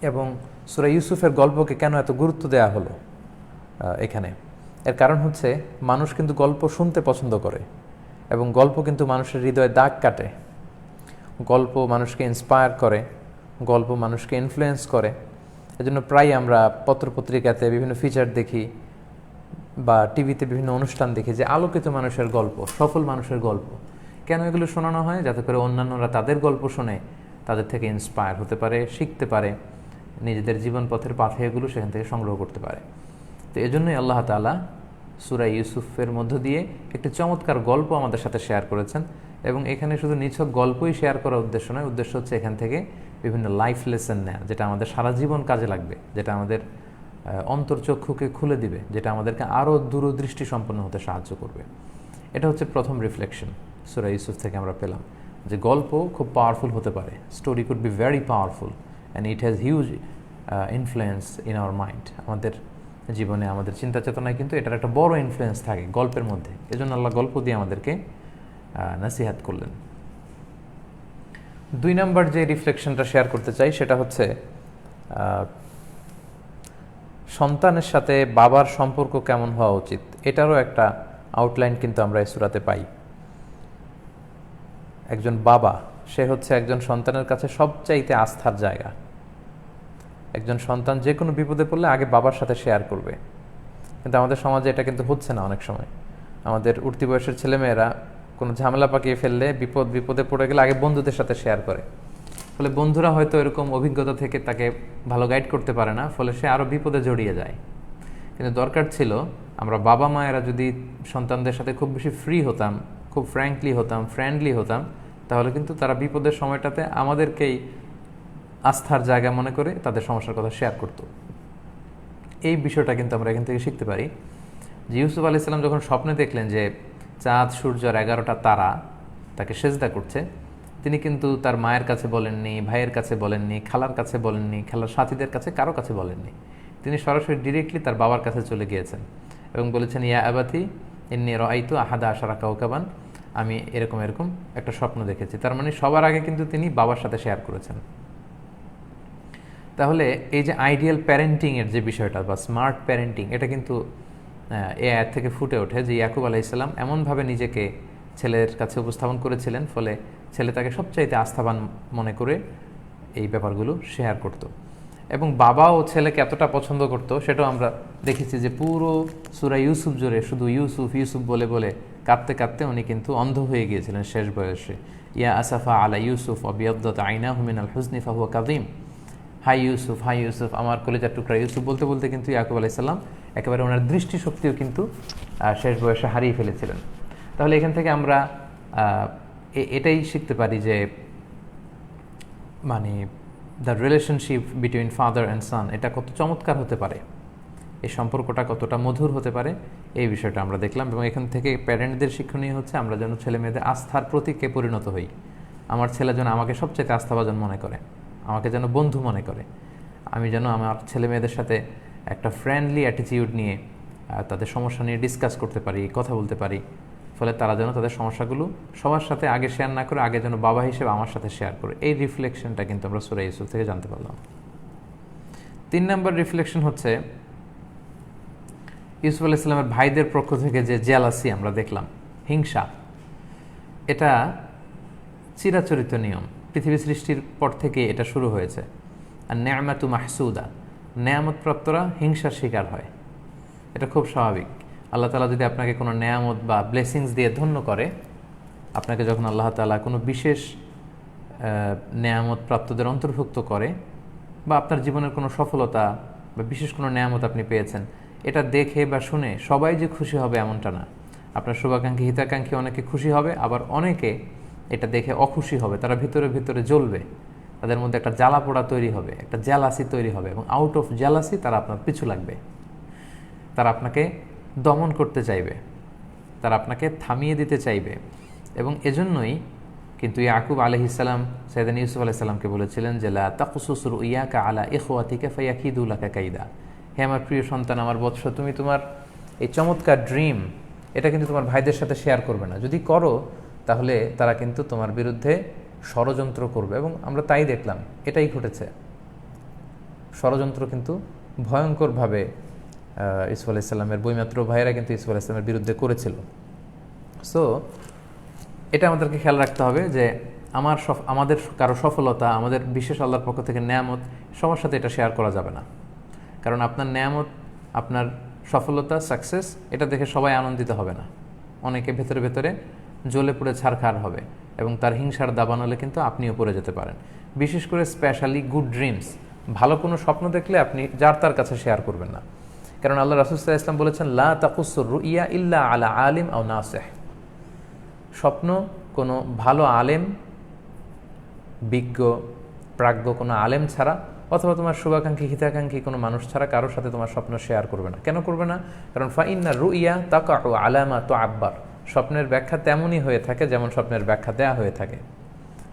এবং সূরা ইউসুফের গল্পকে কেন এত গুরুত্ব দেওয়া হলো এখানে, এর কারণ হচ্ছে মানুষ কিন্তু গল্প শুনতে পছন্দ করে এবং গল্প কিন্তু মানুষের হৃদয়ে দাগ কাটে, গল্প মানুষকে ইন্সপায়ার করে, গল্প মানুষকে ইনফ্লুয়েন্স করে। এজন্য প্রায় আমরা পত্রপত্রিকাতে বিভিন্ন ফিচার দেখি বা টিভিতে বিভিন্ন অনুষ্ঠান দেখি যে আলোকিত মানুষের গল্প, সফল মানুষের গল্প। কেন এগুলো শোনানো হয়? যাতে করে অন্যান্যরা তাদের গল্প শুনে তাদের থেকে ইন্সপায়ার হতে পারে, শিখতে পারে, নিজেদের জীবন পথের পাথে এগুলো সেখান থেকে সংগ্রহ করতে পারে। তো এজন্যই আল্লাহ তাআলা সূরা ইউসুফের মধ্য দিয়ে একটি চমৎকার গল্প আমাদের সাথে শেয়ার করেছেন। এবং এখানে শুধু নিছক গল্পই শেয়ার করার উদ্দেশ্য নয়, উদ্দেশ্য হচ্ছে এখান থেকে বিভিন্ন লাইফ লেসন নেওয়া, যেটা আমাদের সারা জীবন কাজে লাগবে, যেটা আমাদের অন্তর্চক্ষুকে খুলে দিবে, যেটা আমাদেরকে আরও দূরদৃষ্টি সম্পন্ন হতে সাহায্য করবে। এটা হচ্ছে প্রথম রিফ্লেকশন সূরা ইউসুফ থেকে আমরা পেলাম, যে গল্প খুব পাওয়ারফুল হতে পারে। Story could be very powerful and it has huge influence in our mind. আমাদের জীবনে, আমাদের চিন্তা চেতনায় কিন্তু এটার একটা বড় ইনফ্লুয়েন্স থাকে গল্পের মধ্যে। এজন্য আল্লাহ গল্প দিয়ে আমাদেরকে নসিহাত করলেন। 2 নম্বর যে রিফ্লেকশনটা শেয়ার করতে চাই সেটা হচ্ছে সন্তানের সাথে বাবার সম্পর্ক কেমন হওয়া উচিত, এটারও একটা আউটলাইন কিন্তু আমরা এই সূরাতে পাই। একজন বাবা, সে হচ্ছে একজন সন্তানের কাছে সবচাইতে আস্থার জায়গা। একজন সন্তান যে কোনো বিপদে পড়লে আগে বাবার সাথে শেয়ার করবে, কিন্তু আমাদের সমাজে এটা কিন্তু হচ্ছে না। অনেক সময় আমাদের উঠতি বয়সের ছেলেমেয়েরা কোনো ঝামেলা পাকিয়ে ফেললে, বিপদে পড়ে গেলে আগে বন্ধুদের সাথে শেয়ার করে। ফলে বন্ধুরা হয়তো এরকম অভিজ্ঞতা থেকে তাকে ভালো গাইড করতে পারে না, ফলে সে আরও বিপদে জড়িয়ে যায়। কিন্তু দরকার ছিল আমরা বাবা মায়েরা যদি সন্তানদের সাথে খুব বেশি ফ্রি হতাম, খুব ফ্র্যাঙ্কলি হতাম, ফ্রেন্ডলি হতাম, তাহলে কিন্তু তারা বিপদের সময়টাতে আমাদেরকেই আস্থার জায়গা মনে করে তাদের সমস্যার কথা শেয়ার করত। এই বিষয়টা কিন্তু আমরা এখান থেকে শিখতে পারি যে ইউসুফ আলাইহিস সালাম যখন স্বপ্নে দেখলেন যে চাঁদ সূর্য আর 11টা তারা তাকে সেজদা করছে, তিনি কিন্তু তার মায়ের কাছে বলেননি, ভাইয়ের কাছে বলেননি, খালার কাছে বলেননি, খেলার সাথীদের কাছে কারো কাছে বলেননি। তিনি সরাসরি ডিরেক্টলি তার বাবার কাছে চলে গিয়েছেন এবং বলেছেন, ইয়া আবাতি ইন্নী রাআইতু আহাদা আশারা কাওকাবান, আমি এরকম এরকম একটা স্বপ্ন দেখেছি। তার মানে সবার আগে কিন্তু তিনি বাবার সাথে শেয়ার করেছেন। তাহলে এই যে আইডিয়াল প্যারেন্টিংয়ের যে বিষয়টা বা স্মার্ট প্যারেন্টিং, এটা কিন্তু এই আয়াত থেকে ফুটে ওঠে যে ইয়াকুব আলাইহিস সালাম এমনভাবে নিজেকে ছেলের কাছে উপস্থাপন করেছিলেন, ফলে ছেলে তাকে সবচাইতে আস্থাবান মনে করে এই ব্যাপারগুলো শেয়ার করত। এবং বাবা ও ছেলেকে এতটা পছন্দ করত সেটাও আমরা দেখেছি যে পুরো সূরা ইউসুফ জুড়ে শুধু ইউসুফ ইউসুফ বলে বলে কাঁদতে কাঁদতে উনি কিন্তু অন্ধ হয়ে গিয়েছিলেন শেষ বয়সে। ইয়া আসাফা আলা ইউসুফ অবিয়াদ্দাত আইনাহু মিনাল হুজনি ফাহুয়া কাযীম, হাই ইউসুফ আমার কলিজার টুকরা ইউসুফ বলতে বলতে কিন্তু ইয়াকুব আলাইহিস সালাম একেবারে ওনার দৃষ্টিশক্তিও কিন্তু শেষ বয়সে হারিয়ে ফেলেছিলেন। তাহলে এখান থেকে আমরা এটাই শিখতে পারি যে মানে the relationship between father and son এটা কত চমৎকার হতে পারে, এই সম্পর্কটা কতটা মধুর হতে পারে, এই বিষয়টা আমরা দেখলাম। এবং এখান থেকে প্যারেন্টদের শিক্ষণীয় হচ্ছে আমরা যেন ছেলে মেয়েদের আস্থার প্রতীকে পরিণত হই। আমার ছেলে যেন আমাকে সবচেয়ে আস্থাভাজন মনে করে, আমাকে যেন বন্ধু মনে করে, আমি যেন আমার ছেলে মেয়েদের সাথে একটা ফ্রেন্ডলি অ্যাটিটিউড নিয়ে তাদের সমস্যা নিয়ে ডিসকাস করতে পারি, কথা বলতে পারি। ফলে তারা যেন তাদের সমস্যাগুলো সবার সাথে আগে শেয়ার না করে আগে যেন বাবা হিসেবে আমার সাথে শেয়ার করে। এই রিফ্লেকশনটা কিন্তু আমরা সূরা ইউসুফ থেকে জানতে পারলাম। 3 নম্বর রিফ্লেকশন হচ্ছে ইউসুফ আলাইহিস সালামের ভাইদের পক্ষ থেকে যে জেলাসি আমরা দেখলাম, হিংসা, এটা চিরাচরিত নিয়ম, পৃথিবী সৃষ্টির পর থেকে এটা শুরু হয়েছে। আর নেয়ামাতু মাহসুদা, নেয়ামতপ্রাপ্তরা হিংসার শিকার হয়, এটা খুব স্বাভাবিক। আল্লাহ তাআলা যদি আপনাকে কোনো নেয়ামত বা ব্লেসিংস দিয়ে ধন্য করে, আপনাকে যখন আল্লাহ তাআলা কোনো বিশেষ নেয়ামত প্রাপ্তদের অন্তর্ভুক্ত করে, বা আপনার জীবনের কোনো সফলতা বা বিশেষ কোনো নেয়ামত আপনি পেয়েছেন, এটা দেখে বা শুনে সবাই যে খুশি হবে এমনটা না। আপনার শুভাকাঙ্ক্ষী হিতাকাঙ্ক্ষী অনেকে খুশি হবে, আবার অনেকে এটা দেখে অখুশি হবে, তারা ভিতরে ভিতরে জ্বলবে, তাদের মধ্যে একটা জ্বালা পোড়া তৈরি হবে, একটা জেলাসি তৈরি হবে, এবং আউট অফ জেলাসি তারা আপনার পিছু লাগবে, তারা আপনাকে দমন করতে চাইবে, তারা আপনাকে থামিয়ে দিতে চাইবে। এবং এজন্যই কিন্তু ইয়াকুব আলাইহিস সালাম সাইয়েদনা ইউসুফ আলাইহিস সালামকে বলেছিলেন যে লা তাকুসুস রুইয়াকা আলা ইখওয়াতিকা ফায়াকিদু লাকা কাইদা, হে আমার প্রিয় সন্তান, আমার বৎস, তুমি তোমার এই চমৎকার ড্রিম এটা কিন্তু তোমার ভাইদের সাথে শেয়ার করবে না। যদি করো তাহলে তারা কিন্তু তোমার বিরুদ্ধে ষড়যন্ত্র করবে। এবং আমরা তাই দেখলাম, এটাই ঘটেছে। ষড়যন্ত্র কিন্তু ভয়ঙ্করভাবে ইউসুফ আলাইহিস সালামের বইমাত্র ভাইয়েরা কিন্তু ইউসুফ আলাইহিস সালামের বিরুদ্ধে করেছিল। সো এটা আমাদেরকে খেয়াল রাখতে হবে যে আমাদের কারো সফলতা, আমাদের বিশেষ আল্লাহর পক্ষ থেকে নেয়ামত, সবার সাথে এটা শেয়ার করা যাবে না। কারণ আপনার নেয়ামত, আপনার সফলতা, সাকসেস, এটা দেখে সবাই আনন্দিত হবে না, অনেকে ভেতরে ভেতরে জ্বলে পুড়ে ছারখার হবে, এবং তার হিংসার দাবানলে কিন্তু আপনিও পড়ে যেতে পারেন। বিশেষ করে স্পেশালি গুড ড্রিমস, ভালো কোনো স্বপ্ন দেখলে আপনি যার তার কাছে শেয়ার করবেন না। কারণ আল্লাহ রাসূল সাল্লাল্লাহু আলাইহি ওয়াসাল্লাম বলেছেন, লা তাকুসুর রুইয়া ইল্লা আলা আলিম আও নাসিহ, স্বপ্ন কোনো ভালো আলেম, বিজ্ঞ প্রাজ্ঞ কোনো আলেম ছাড়া, অথবা তোমার শুভাকাঙ্ক্ষী হিতাকাঙ্ক্ষী কোনো মানুষ ছাড়া কারোর সাথে তোমার স্বপ্ন শেয়ার করবে না। কেন করবে না? কারণ ফাইন্না রুইয়া তাকাউ আলা মা তুআব্বার, স্বপ্নের ব্যাখ্যা তেমনই হয়ে থাকে যেমন স্বপ্নের ব্যাখ্যা দেয়া হয়ে থাকে।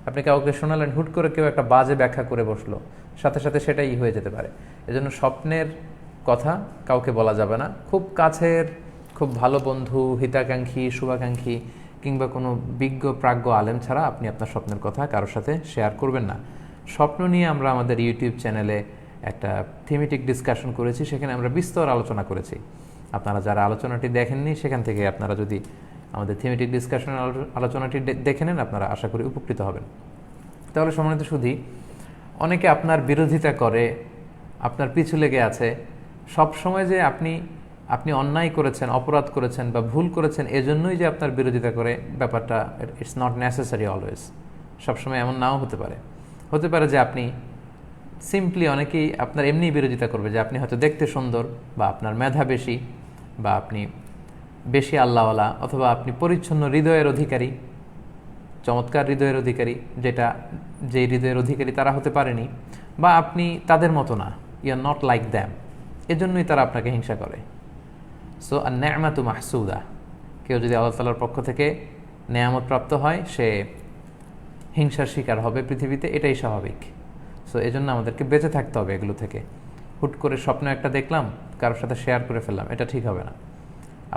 আপনি কাউকে শোনালেন, হুট করে কেউ একটা বাজে ব্যাখ্যা করে বসলো, সাথে সাথে সেটাই হয়ে যেতে পারে। এজন্য স্বপ্নের কথা কাউকে বলা যাবে না। খুব কাছের, খুব ভালো বন্ধু, হিতাকাঙ্ক্ষী, শুভাকাঙ্ক্ষী কিংবা কোনো বিজ্ঞ প্রাজ্ঞ আলেম ছাড়া আপনি আপনার স্বপ্নের কথা কারোর সাথে শেয়ার করবেন না। স্বপ্ন নিয়ে আমরা আমাদের ইউটিউব চ্যানেলে একটা থিমেটিক ডিসকাশন করেছি, সেখানে আমরা বিস্তর আলোচনা করেছি। আপনারা যারা আলোচনাটি দেখেননি, সেখান থেকে আপনারা যদি আমাদের থিমেটিক ডিসকাশন আলোচনাটি দেখে নেন, আপনারা আশা করি উপকৃত হবেন। তাহলে সম্মানিত সুধী, অনেকে আপনার বিরোধিতা করে, আপনার পিছু লেগে আছে। সব সময় যে আপনি অন্যায় করেছেন, অপরাধ করেছেন বা ভুল করেছেন এজন্যই যে আপনার বিরোধিতা করে, ব্যাপারটা ইটস নট নেসেসারি অলওয়েজ। সবসময় এমন নাও হতে পারে। হতে পারে যে আপনি সিম্পলি, অনেকেই আপনার এমনি বিরোধিতা করবে যে আপনি হয়তো দেখতে সুন্দর, বা আপনার মেধা বেশি, বা আপনি বেশি আল্লাহওয়ালা, অথবা আপনি পরিচ্ছন্ন হৃদয়ের অধিকারী, চমৎকার হৃদয়ের অধিকারী, যেই হৃদয়ের অধিকারী তারা হতে পারেনি, বা আপনি তাদের মতো না, you are not like them. এজন্যই তারা আপনাকে হিংসা করে। সো আর নেয়ামাতু মাহসুদা, কেউ যদি আল্লাহ তাআলার পক্ষ থেকে নেয়ামত প্রাপ্ত হয় সে হিংসার শিকার হবে পৃথিবীতে, এটাই স্বাভাবিক। সো এজন্য আমাদেরকে বেঁচে থাকতে হবে এগুলো থেকে। হুট করে স্বপ্ন একটা দেখলাম, কারোর সাথে শেয়ার করে ফেললাম, এটা ঠিক হবে না।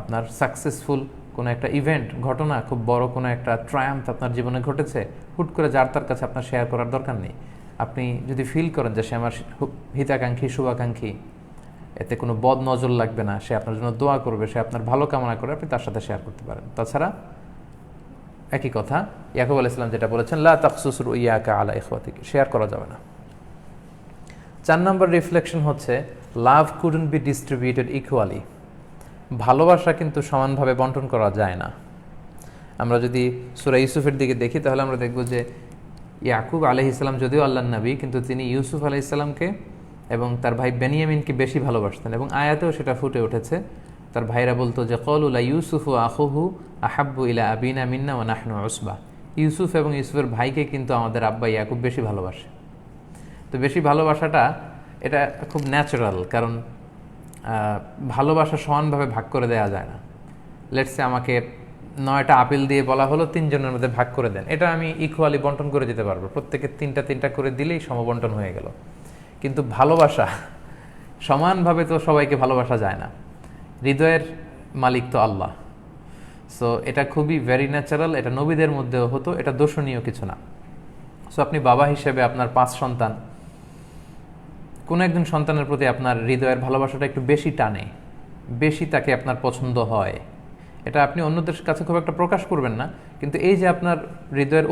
আপনার সাকসেসফুল কোনো একটা ইভেন্ট, ঘটনা, খুব বড় কোনো একটা ট্রায়াম্ফ আপনার জীবনে ঘটেছে, হুট করে যার তার কাছে আপনার শেয়ার করার দরকার নেই। আপনি যদি ফিল করেন যে সে আমার হিতাকাঙ্ক্ষী, শুভাকাঙ্ক্ষী, এতে কোনো বদ নজর লাগবে না, সে আপনার জন্য দোয়া করবে, সে আপনার ভালো কামনা করে, আপনি তার সাথে শেয়ার করতে পারেন। তাছাড়া একই কথা ইয়াকুব আলাইহিস সালাম যেটা বলেছেন, লা তাকসুস রুইয়াকা আলা ইখওয়াতিক, শেয়ার করা যাবে না। 4 নম্বর রিফ্লেকশন হচ্ছে লাভ কুডন্ট বি ডিস্ট্রিবিউটেড ইকুয়ালি, ভালোবাসা কিন্তু সমানভাবে বন্টন করা যায় না। আমরা যদি সূরা ইউসুফের দিকে দেখি তাহলে আমরা দেখব যে ইয়াকুব আলাইহিস সালাম যদিও আল্লাহর নবী, কিন্তু তিনি ইউসুফ আলাইহিস সালামকে এবং তার ভাই বেনিয়ামিনকে বেশি ভালোবাসতেন, এবং আয়াতেও সেটা ফুটে উঠেছে। তার ভাইরা বলতো যে ক্বালু লা ইউসুফু আখুহু আহাব্বু ইলা আবিনা মিন্না ওয়া নাহনু উসবা, ইউসুফ এবং ইউসুফের ভাইকে কিন্তু আমাদের আব্বা ইয়াকুব বেশি ভালোবাসে। তো বেশি ভালোবাসাটা এটা খুব ন্যাচারাল, কারণ ভালোবাসা সমানভাবে ভাগ করে দেওয়া যায় না। লেটসে আমাকে 9টা আপেল দিয়ে বলা হলো 3 জনের মধ্যে ভাগ করে দেন, এটা আমি ইকুয়ালি বন্টন করে দিতে পারবো, প্রত্যেকে 3টা করে দিলেই সমবন্টন হয়ে গেল। কিন্তু ভালোবাসা সমানভাবে তো সবাইকে ভালোবাসা যায় না, হৃদয়ের মালিক তো আল্লাহ। সো এটা খুবই ভেরি ন্যাচারাল, এটা নবীদের মধ্যেও হতো, এটা দোষণীয় কিছু না। সো আপনি বাবা হিসেবে আপনার 5 সন্তান, কোনো একজন সন্তানের প্রতি আপনার হৃদয়ের ভালোবাসাটা একটু বেশি টানে, বেশি তাকে আপনার পছন্দ হয়, এটা আপনি অন্যদের কাছে খুব একটা প্রকাশ করবেন না, কিন্তু এই যে আপনার হৃদয়ের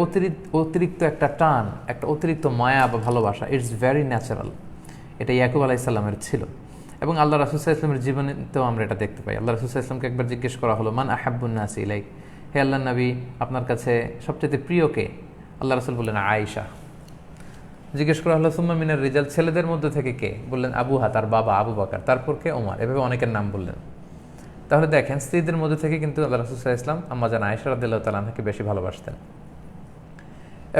অতিরিক্ত একটা টান, একটা অতিরিক্ত মায়া বা ভালোবাসা, ইটস ভেরি ন্যাচারাল। এটা ইয়াকুব আলাইহিস সালামের ছিল, এবং আল্লাহ রাসূল সাল্লাল্লাহু আলাইহি ওয়াসাল্লামের জীবনেও আমরা এটা দেখতে পাই। আল্লাহ রাসূল সাল্লাল্লাহু আলাইহি ওয়াসাল্লামকে একবার জিজ্ঞেস করা হলো, মান আহাব্বুন নাসি ইলাইক, হে আল্লাহর নবী আপনার কাছে সবচেয়ে প্রিয় কে? আল্লাহ রাসূল বললেন আয়েশা। জিজ্ঞেস করা হলো সুম্মা মিনার রিজাল, ছেলেদের মধ্যে থেকে কে? বললেন আবুহা, তার বাবা আবু বকর, তারপর কে? ওমর। এভাবে অনেকের নাম বললেন। তাহলে দেখেন স্ত্রীদের মধ্যে থেকে কিন্তু আল্লাহ রাসূল সাল্লাল্লাহু আলাইহি ওয়াসাল্লাম আম্মাজান আয়েশা রাদিয়াল্লাহু তাআলা আনহাকে বেশি ভালোবাসতেন।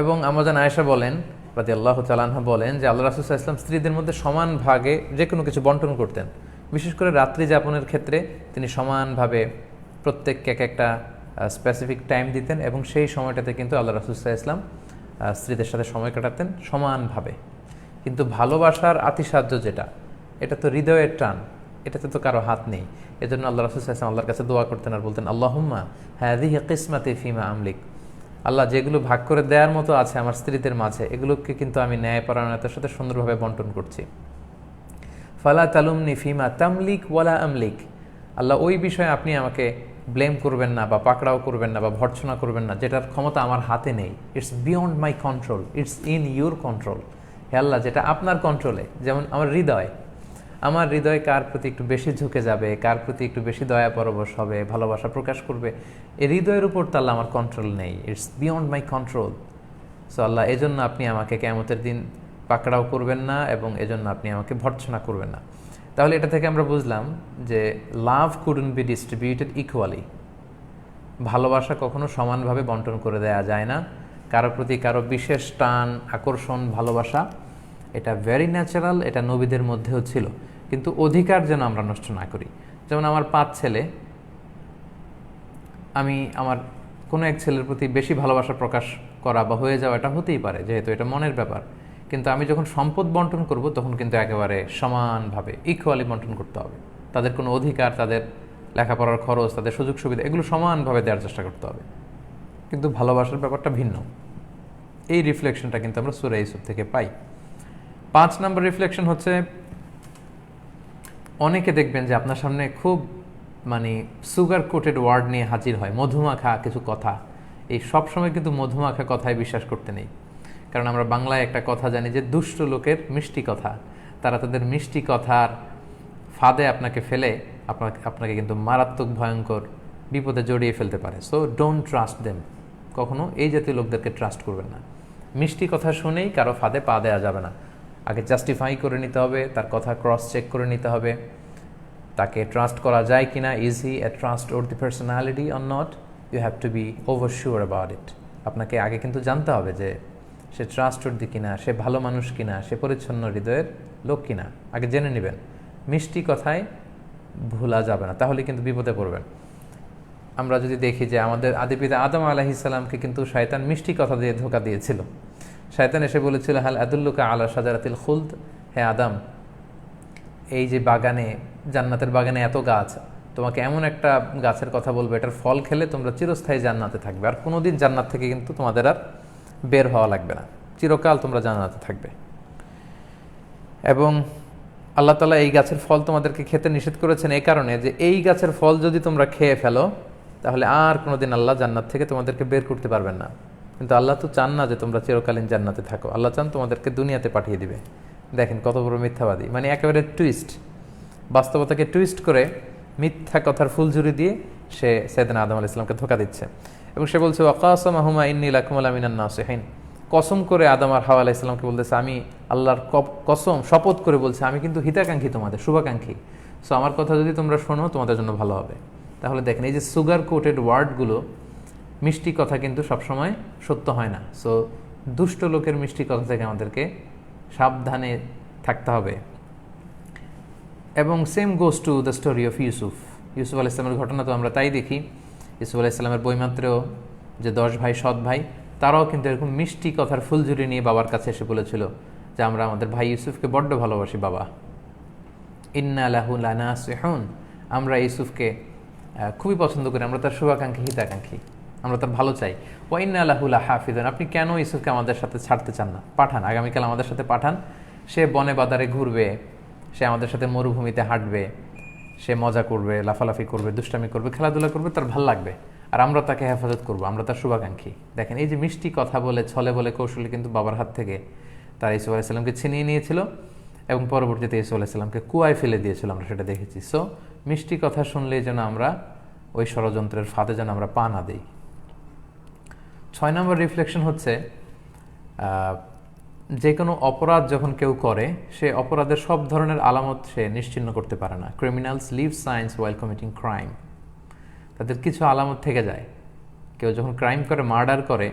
এবং আম্মাজান আয়েশা বলেন রাদিয়াল্লাহু তাআলা আনহা বলেন যে আল্লাহ রাসূল সাল্লাল্লাহু আলাইহি ওয়াসাল্লাম স্ত্রীদের মধ্যে সমান ভাগে যে কোনো কিছু বন্টন করতেন। বিশেষ করে রাত্রি যাপনের ক্ষেত্রে তিনি সমানভাবে প্রত্যেককে এক একটা স্পেসিফিক টাইম দিতেন, এবং সেই সময়টাতে কিন্তু আল্লাহ রাসূল সাল্লাল্লাহু আলাইহি ওয়াসাল্লাম স্ত্রীদের সাথে সময় কাটাতেন সমানভাবে। কিন্তু ভালোবাসার আতিশায্য যেটা, এটা তো হৃদয়ের টান, এটাতে তো কারো হাত নেই। এজন্য আল্লাহ রাসূল সাল্লাল্লাহু আলাইহি ওয়াসাল্লাম আল্লাহর কাছে দোয়া করতেন আর বলতেন, আল্লাহুম্মা হাযিহি কিসমাতি ফিমা আমলিক, আল্লাহ যেগুলো ভাগ করে দেওয়ার মতো আছে আমার স্ত্রীদের মাঝে, এগুলোকে কিন্তু আমি ন্যায়পরায়ণতার সাথে সুন্দরভাবে বন্টন করছি। ফালা তালুমনি ফিমা তামলিক ওয়ালা আমলিক, আল্লাহ ওই বিষয়ে আপনি আমাকে ব্লেম করবেন না বা পাকড়াও করবেন না বা ভর্ৎসনা করবেন না যেটার ক্ষমতা আমার হাতে নেই। It's beyond my control, it's in your control. হে আল্লাহ, যেটা আপনার কন্ট্রোলে, যেমন আমার হৃদয় কার প্রতি একটু বেশি ঝুঁকে যাবে, কার প্রতি একটু বেশি দয়া পরবশ হবে, ভালোবাসা প্রকাশ করবে, এই হৃদয়ের উপর তো আল্লাহ আমার কন্ট্রোল নেই, it's beyond my control. So আল্লাহ এজন্য আপনি আমাকে কিয়ামতের দিন পাকড়াও করবেন না, এবং এজন্য আপনি আমাকে ভর্ৎসনা করবেন না। তাহলে এটা থেকে আমরা বুঝলাম যে লাভ কুডন্ট বি ডিস্ট্রিবিউটেড ইকুয়ালি, ভালোবাসা কখনো সমানভাবে বন্টন করে দেওয়া যায় না। কারো প্রতি কারো বিশেষ টান, আকর্ষণ, ভালোবাসা, এটা ভেরি ন্যাচারাল, এটা নবীদের মধ্যেও ছিল, কিন্তু অধিকার যেন আমরা নষ্ট না করি। যেমন আমার 5 ছেলে, আমি আমার কোনো এক ছেলের প্রতি বেশি ভালোবাসা প্রকাশ করা বা হয়ে যাওয়া, এটা হতেই পারে, যেহেতু এটা মনের ব্যাপার। কিন্তু আমি যখন সম্পদ বন্টন করব তখন কিন্তু একেবারে সমানভাবে ইকুয়ালি বন্টন করতে হবে। তাদের কোনো অধিকার, তাদের লেখাপড়ার খরচ, তাদের সুযোগ সুবিধা, এগুলো সমানভাবে দেওয়ার চেষ্টা করতে হবে। কিন্তু ভালোবাসার ব্যাপারটা ভিন্ন। এই রিফ্লেকশনটা কিন্তু আমরা সূরা ইউসুফ থেকে পাই। 5 নম্বর রিফ্লেকশন হচ্ছে, অনেকে দেখবেন যে আপনার সামনে খুব সুগার কোটেড ওয়ার্ড নিয়ে হাজির হয়, মধুমাখা কিছু কথা। এই সবসময় কিন্তু মধুমাখা কথায় বিশ্বাস করতে নেই, কারণ আমরা বাংলায় একটা কথা জানি যে দুষ্ট লোকের মিষ্টি কথা। তারা তাদের মিষ্টি কথার ফাঁদে আপনাকে ফেলে আপনাকে কিন্তু মারাত্মক ভয়ঙ্কর বিপদে জড়িয়ে ফেলতে পারে। সো ডোন্ট ট্রাস্ট দেম, কখনো এই জাতীয় লোকদেরকে ট্রাস্ট করবেন না। মিষ্টি কথা শুনেই কারো ফাঁদে পা দেওয়া যাবে না, আগে জাস্টিফাই করে নিতে হবে, তার কথা ক্রস চেক করে নিতে হবে, তাকে ট্রাস্ট করা যায় কিনা, is he a trust or the personality or not, you have to be over sure about it. আপনাকে আগে কিন্তু জানতে হবে যে সে ট্রাস্টওয়ার্দি কিনা, সে ভালো মানুষ কিনা, সে পরিচ্ছন্ন হৃদয়ের লোক কিনা, আগে জেনে নেবেন। মিষ্টি কথায় ভোলা যাবে না, তাহলে কিন্তু বিপদে পড়বেন। আমরা যদি দেখি যে আমাদের আদিপিতা আদম আলাইহিস সালামকে কিন্তু শয়তান মিষ্টি কথা দিয়ে ধোঁকা দিয়েছিল। শয়তান এসে বলেছিল, হাল আদুল্লুকা আলা শাজারাতিল খুলদ, হে আদম, এই যে বাগানে, জান্নাতের বাগানে এত গাছ, তোমাকে এমন একটা গাছের কথা বলবো, এটার ফল খেলে তোমরা চিরস্থায়ী জান্নাতে থাকবে, আর কোনোদিন জান্নাত থেকে কিন্তু তোমাদের আর বের হওয়া লাগবে না, চিরকাল তোমরা জান্নাতে থাকবে। এবং আল্লাহ তাআলা এই গাছের ফল তোমাদেরকে খেতে নিষেধ করেছেন এই কারণে যে এই গাছের ফল যদি তোমরা খেয়ে ফেলো তাহলে আর কোনোদিন আল্লাহ জান্নাত থেকে তোমাদেরকে বের করতে পারবেন না। কিন্তু আল্লাহ তো চান না যে তোমরা চিরকালীন জান্নাতে থাকো, আল্লাহ চান তোমাদেরকে দুনিয়াতে পাঠিয়ে দিবে। দেখেন কত বড় মিথ্যাবাদী, মানে একেবারে টুইস্ট, বাস্তবতাকে টুইস্ট করে মিথ্যা কথার ফুলঝুরি দিয়ে সে সাইয়েদনা আদম আলাইহিস সালামকে ধোঁকা দিচ্ছে। এবং সে বলছে, ওয়াকাসামাহুমা ইন্নী লাকুমা লামিনান নাসিহিন, কসম করে আদম আর হাওয়া আলাইহিস সালামকে বলতেছে, আমি আল্লাহর কসম শপথ করে বলছি আমি কিন্তু হিতাকাঙ্ক্ষী, তোমাদের শুভাকাঙ্ক্ষী, সো আমার কথা যদি তোমরা শোনো তোমাদের জন্য ভালো হবে। তাহলে দেখেন এই যে সুগার কোটেড ওয়ার্ডগুলো, মিষ্টি কথা কিন্তু সবসময় সত্য হয় না। সো দুষ্ট লোকের মিষ্টি কথা থেকে আমাদেরকে সাবধানে থাকতে হবে। এবং same goes to the story of Yusuf আলাইহিস সালামের ঘটনা তো আমরা তাই দেখি। ইউসুফ আলাইহিস সালামের বইমাত্রেও যে 10 ভাই সৎ ভাই, তারাও কিন্তু এরকম মিষ্টি কথার ফুলঝুরি নিয়ে বাবার কাছে এসে বলেছিল যে আমরা আমাদের ভাই ইউসুফকে বড্ড ভালোবাসি বাবা, ইন্না লাহু লানাসিহুন, আমরা ইউসুফকে খুবই পছন্দ করি, আমরা তার শুভাকাঙ্ক্ষী হিতাকাঙ্ক্ষী, আমরা তার ভালো চাই। ওয়া ইন্না লাহু লাহাফিজুন, আপনি কেন ইউসুফকে আমাদের সাথে ছাড়তে চান না, পাঠান, আগামীকাল আমাদের সাথে পাঠান, সে বনে বাদারে ঘুরবে, সে আমাদের সাথে মরুভূমিতে হাঁটবে, সে মজা করবে, লাফালাফি করবে, দুষ্টামি করবে, খেলাধুলা করবে, তার ভাল লাগবে, আর আমরা তাকে হেফাজত করবো, আমরা তার শুভাকাঙ্ক্ষী। দেখেন এই যে মিষ্টি কথা বলে, ছলে বলে, কৌশলে কিন্তু বাবার হাত থেকে তারা ইউসুফ আলাইহিস সালামকে ছিনিয়ে নিয়েছিল এবং পরবর্তীতে ইউসুফ আলাইহিস সালামকে কুয়ায় ফেলে দিয়েছিল, আমরা সেটা দেখেছি। সো মিষ্টি কথা শুনলেই যেন আমরা ওই ষড়যন্ত্রের ফাঁদে যেন আমরা পা না দিই। 6 নম্বর রিফ্লেকশন হচ্ছে, যে কোনো অপরাধ যখন কেউ করে সে অপরাধের সব ধরনের আলামত সে নিশ্চিহ্ন করতে পারে না। ক্রিমিনালস লিভ সাইন্স ওয়াইল কমিটিং ক্রাইম, তাদের কিছু আলামত থেকে যায়। কেউ যখন ক্রাইম করে, মার্ডার করে,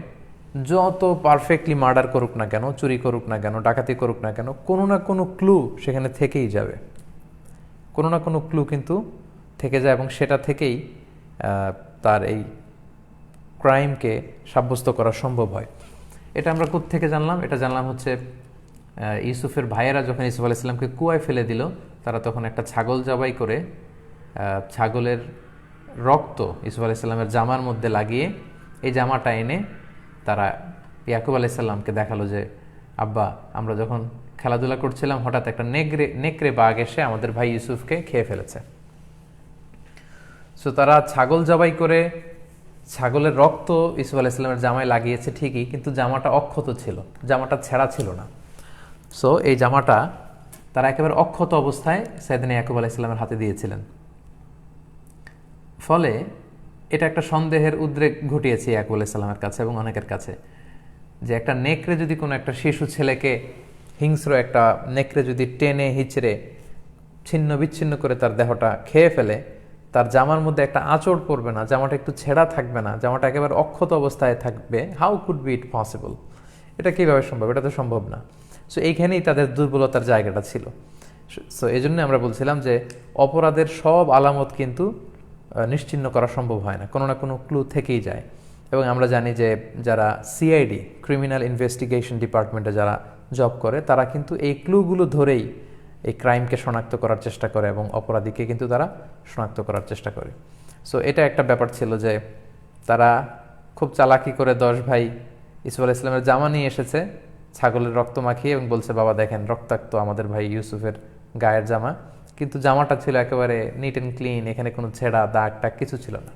যত পারফেক্টলি মার্ডার করুক না কেন, চুরি করুক না কেন, ডাকাতি করুক না কেন, কোনো না কোনো ক্লু সেখানে থেকেই যাবে, কোনো না কোনো ক্লু কিন্তু থেকে যায়, এবং সেটা থেকেই তার এই ক্রাইমকে সাব্যস্ত করা সম্ভব হয়। এটা আমরা কোত্থেকে জানলাম? এটা জানলাম হচ্ছে ইউসুফের ভাইয়েরা যখন ইউসুফ আলাইহিস সালামকে কুয়ায় ফেলে দিল, তারা তখন একটা ছাগল জবাই করে ছাগলের রক্ত ইউসুফ আলাইহিস সালামের জামার মধ্যে লাগিয়ে এই জামাটা এনে তারা ইয়াকুব আলাইহিস সালামকে দেখালো যে, আব্বা, আমরা যখন খেলাধুলা করছিলাম হঠাৎ একটা নেকড়ে বাঘ এসে আমাদের ভাই ইউসুফকে খেয়ে ফেলেছে। সো তারা ছাগল জবাই করে ছাগলের রক্ত ইউসুফ আলাইহিস সালামের জামায় লাগিয়েছে ঠিকই, কিন্তু জামাটা অক্ষত ছিল, জামাটা ছেঁড়া ছিল না। সো এই জামাটা তারা একেবারে অক্ষত অবস্থায় সাইয়েদনা ইয়াকুব আলাইহিস সালামের হাতে দিয়েছিলেন। ফলে এটা একটা সন্দেহের উদ্রেক ঘটিয়েছে ইয়াকুব আলাইহিস সালামের কাছে এবং অনেকের কাছে, যে একটা নেকড়ে যদি কোনো একটা শিশু ছেলেকে, হিংস্র একটা নেকড়ে যদি টেনে হিচড়ে ছিন্ন বিচ্ছিন্ন করে তার দেহটা খেয়ে ফেলে, তার জামার মধ্যে একটা আঁচড় পড়বে না, জামাটা একটু ছেঁড়া থাকবে না, জামাটা একেবারে অক্ষত অবস্থায় থাকবে, how could be it possible? এটা কীভাবে সম্ভব? এটা তো সম্ভব না। সো এইখানেই তাদের দুর্বলতার জায়গাটা ছিল। সো এই জন্য আমরা বলছিলাম যে অপরাধের সব আলামত কিন্তু নিশ্চিহ্ন করা সম্ভব হয় না, কোনো না কোনো ক্লু থেকেই যায়। এবং আমরা জানি যে যারা সিআইডি, ক্রিমিনাল ইনভেস্টিগেশন ডিপার্টমেন্টে যারা জব করে, তারা কিন্তু এই ক্লুগুলো ধরেই এই ক্রাইমকে শনাক্ত করার চেষ্টা করে এবং অপরাধীকে কিন্তু তারা শনাক্ত করার চেষ্টা করে। সো এটা একটা ব্যাপার ছিল যে তারা খুব চালাকি করে 10 ভাই ইউসুফ আলাইহিস সালামের জামা নিয়ে এসেছে ছাগলের রক্ত মাখিয়ে, এবং বলছে, বাবা দেখেন রক্তাক্ত আমাদের ভাই ইউসুফের গায়ের জামা, কিন্তু জামাটা ছিল একেবারে নিট অ্যান্ড ক্লিন, এখানে কোনো ছেঁড়া দাগ টাগ কিছু ছিল না।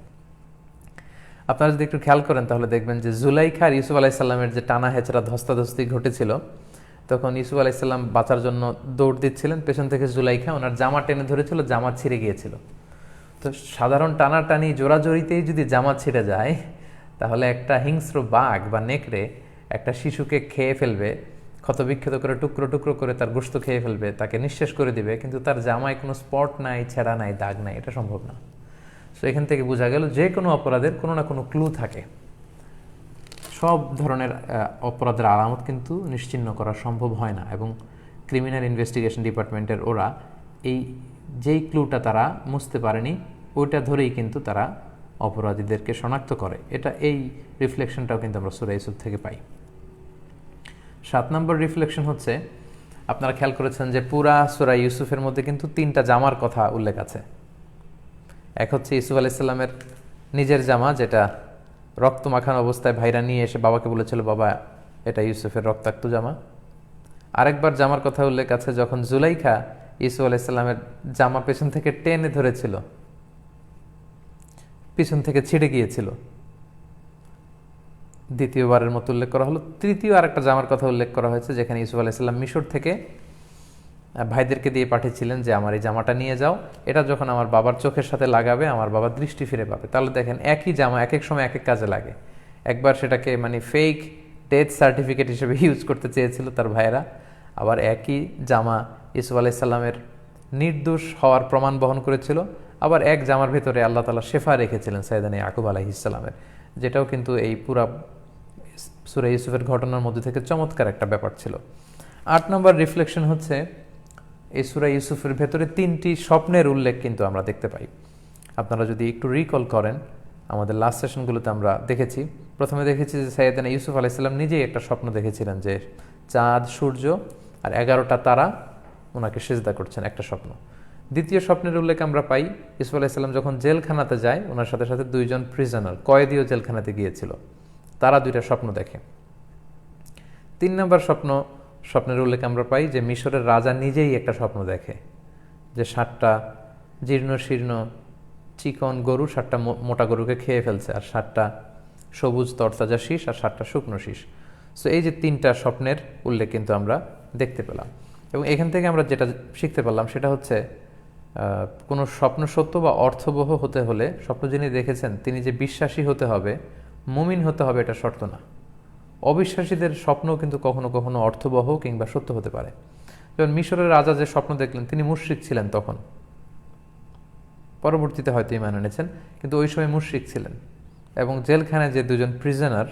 আপনারা যদি একটু খেয়াল করেন তাহলে দেখবেন যে জুলাইখা আর ইউসুফ আলাইহিস সালামের যে টানা হেঁচড়া ধস্তাধস্তি ঘটেছিল, তখন ইউসুফ আলাইহিস সালাম বাঁচার জন্য দৌড় দিচ্ছিলেন, পেছন থেকে জুলাইখা ওনার জামা টেনে ধরেছিল, জামা ছিঁড়ে গিয়েছিল। তো সাধারণ টানাটানি জোরাজোরিতেই যদি জামা ছিঁড়ে যায়, তাহলে একটা হিংস্র বাঘ বা নেকড়ে একটা শিশুকে খেয়ে ফেলবে, ক্ষতবিক্ষত করে টুকরো টুকরো করে তার গোশত খেয়ে ফেলবে, তাকে নিঃশেষ করে দিবে, কিন্তু তার জামায় কোনো স্পট নাই, ছেঁড়া নাই, দাগ নাই, এটা সম্ভব না। সো এখান থেকে বোঝা গেল যে কোনো অপরাধের কোনো না কোনো ক্লু থাকে। সব ধরনের অপরাধের আলামত কিন্তু নিশ্চিহ্ন করা সম্ভব হয় না, এবং ক্রিমিনাল ইনভেস্টিগেশন ডিপার্টমেন্টের ওরা এই যেই ক্লুটা তারা মুছতে পারেনি ওইটা ধরেই কিন্তু তারা অপরাধীদেরকে শনাক্ত করে। এটা এই রিফ্লেকশনটাও কিন্তু আমরা সূরা ইউসুফ থেকে পাই। 7 নম্বর রিফ্লেকশন হচ্ছে, আপনারা খেয়াল করেছেন যে পুরা সূরা ইউসুফের মধ্যে কিন্তু 3টা জামার কথা উল্লেখ আছে। এক হচ্ছে ইউসুফ আলাইহিস সালামের নিজের জামা, যেটা রক্ত মাখানো অবস্থায় ভাইরা নিয়ে এসে বাবাকে বলেছিল, বাবা এটা ইউসুফের রক্তাক্ত জামা। আরেকবার জামার কথা উল্লেখ আছে যখন জুলাইখা ইউসুফ আলাইহিস সালামের জামা পেছন থেকে টেনে ধরেছিল, পিছন থেকে ছিঁড়ে গিয়েছিল, দ্বিতীয়বারের মতো উল্লেখ করা হলো। তৃতীয় আরেকটা জামার কথা উল্লেখ করা হয়েছে যেখানে ইউসুফ আলাইহিস সালাম মিশর থেকে ভাইদেরকে দিয়ে পাঠিয়েছিলেন যে আমার এই জামাটা নিয়ে যাও, এটা যখন আমার বাবার চোখের সাথে লাগাবে আমার বাবা দৃষ্টি ফিরে পাবে। তাহলে দেখেন একই জামা এক এক সময় এক এক কাজে লাগে। একবার সেটাকে মানে ফেক ডেথ সার্টিফিকেট হিসেবে ইউজ করতে চেয়েছিল তার ভাইয়েরা, আবার একই জামা ইউসুফ আলাইহিস সালামের নির্দোষ হওয়ার প্রমাণ বহন করেছিল, আবার এক জামার ভেতরে আল্লাহ তাআলা শেফা রেখেছিলেন সাইয়েদানা ইয়াকুব আলাইহিস সালামের, যেটাও কিন্তু এই পুরা সূরা ইউসুফের ঘটনার মধ্যে থেকে চমৎকার একটা ব্যাপার ছিল। 8 নম্বর রিফ্লেকশন হচ্ছে, এই সূরা ইউসুফের ভেতরে 3টি স্বপ্নের উল্লেখ কিন্তু আমরা দেখতে পাই। আপনারা যদি একটু রিকল করেন, আমাদের লাস্ট সেশনগুলোতে আমরা দেখেছি, প্রথমে দেখেছি যে সাইয়েদানা ইউসুফ আলাইহিস সালাম নিজেই একটা স্বপ্ন দেখেছিলেন যে চাঁদ, সূর্য আর 11টা তারা ওনাকে সিজদা করছেন, একটা স্বপ্ন। দ্বিতীয় স্বপ্নের উল্লেখ আমরা পাই ইউসুফ আলাইহিস সালাম যখন জেলখানাতে যায়, ওনার সাথে সাথে 2জন প্রিজনার কয়েদিও জেলখানাতে গিয়েছিল, তারা 2টা স্বপ্ন দেখে। 3 নম্বর স্বপ্নের উল্লেখ আমরা পাই যে মিশরের রাজা নিজেই একটা স্বপ্ন দেখে যে 7টা জীর্ণ শীর্ণ চিকন গরু 7টা মোটা গরুকে খেয়ে ফেলছে, আর 7টা সবুজ তরতাজা শীষ আর 7টা শুকনো শীষ। সো এই যে 3টা স্বপ্নের উল্লেখ কিন্তু আমরা দেখতে পেলাম, এবং এখান থেকে আমরা যেটা শিখতে পারলাম সেটা হচ্ছে কোনো স্বপ্ন সত্য বা অর্থবহ হতে হলে স্বপ্ন যিনি দেখেছেন তিনি যে বিশ্বাসী হতে হবে, মুমিন হতে হবে, এটা শর্ত না। অবিশ্বাসীদের স্বপ্নও কিন্তু কখনো কখনো অর্থবহ কিংবা সত্য হতে পারে। যেমন মিশরের রাজা যে স্বপ্ন দেখলেন তিনি মুশরিক ছিলেন তখন, পরবর্তীতে হয়তো ঈমান এনেছেন, কিন্তু ওই সময় মুশরিক ছিলেন। এবং জেলখানায় যে 2জন প্রিজনার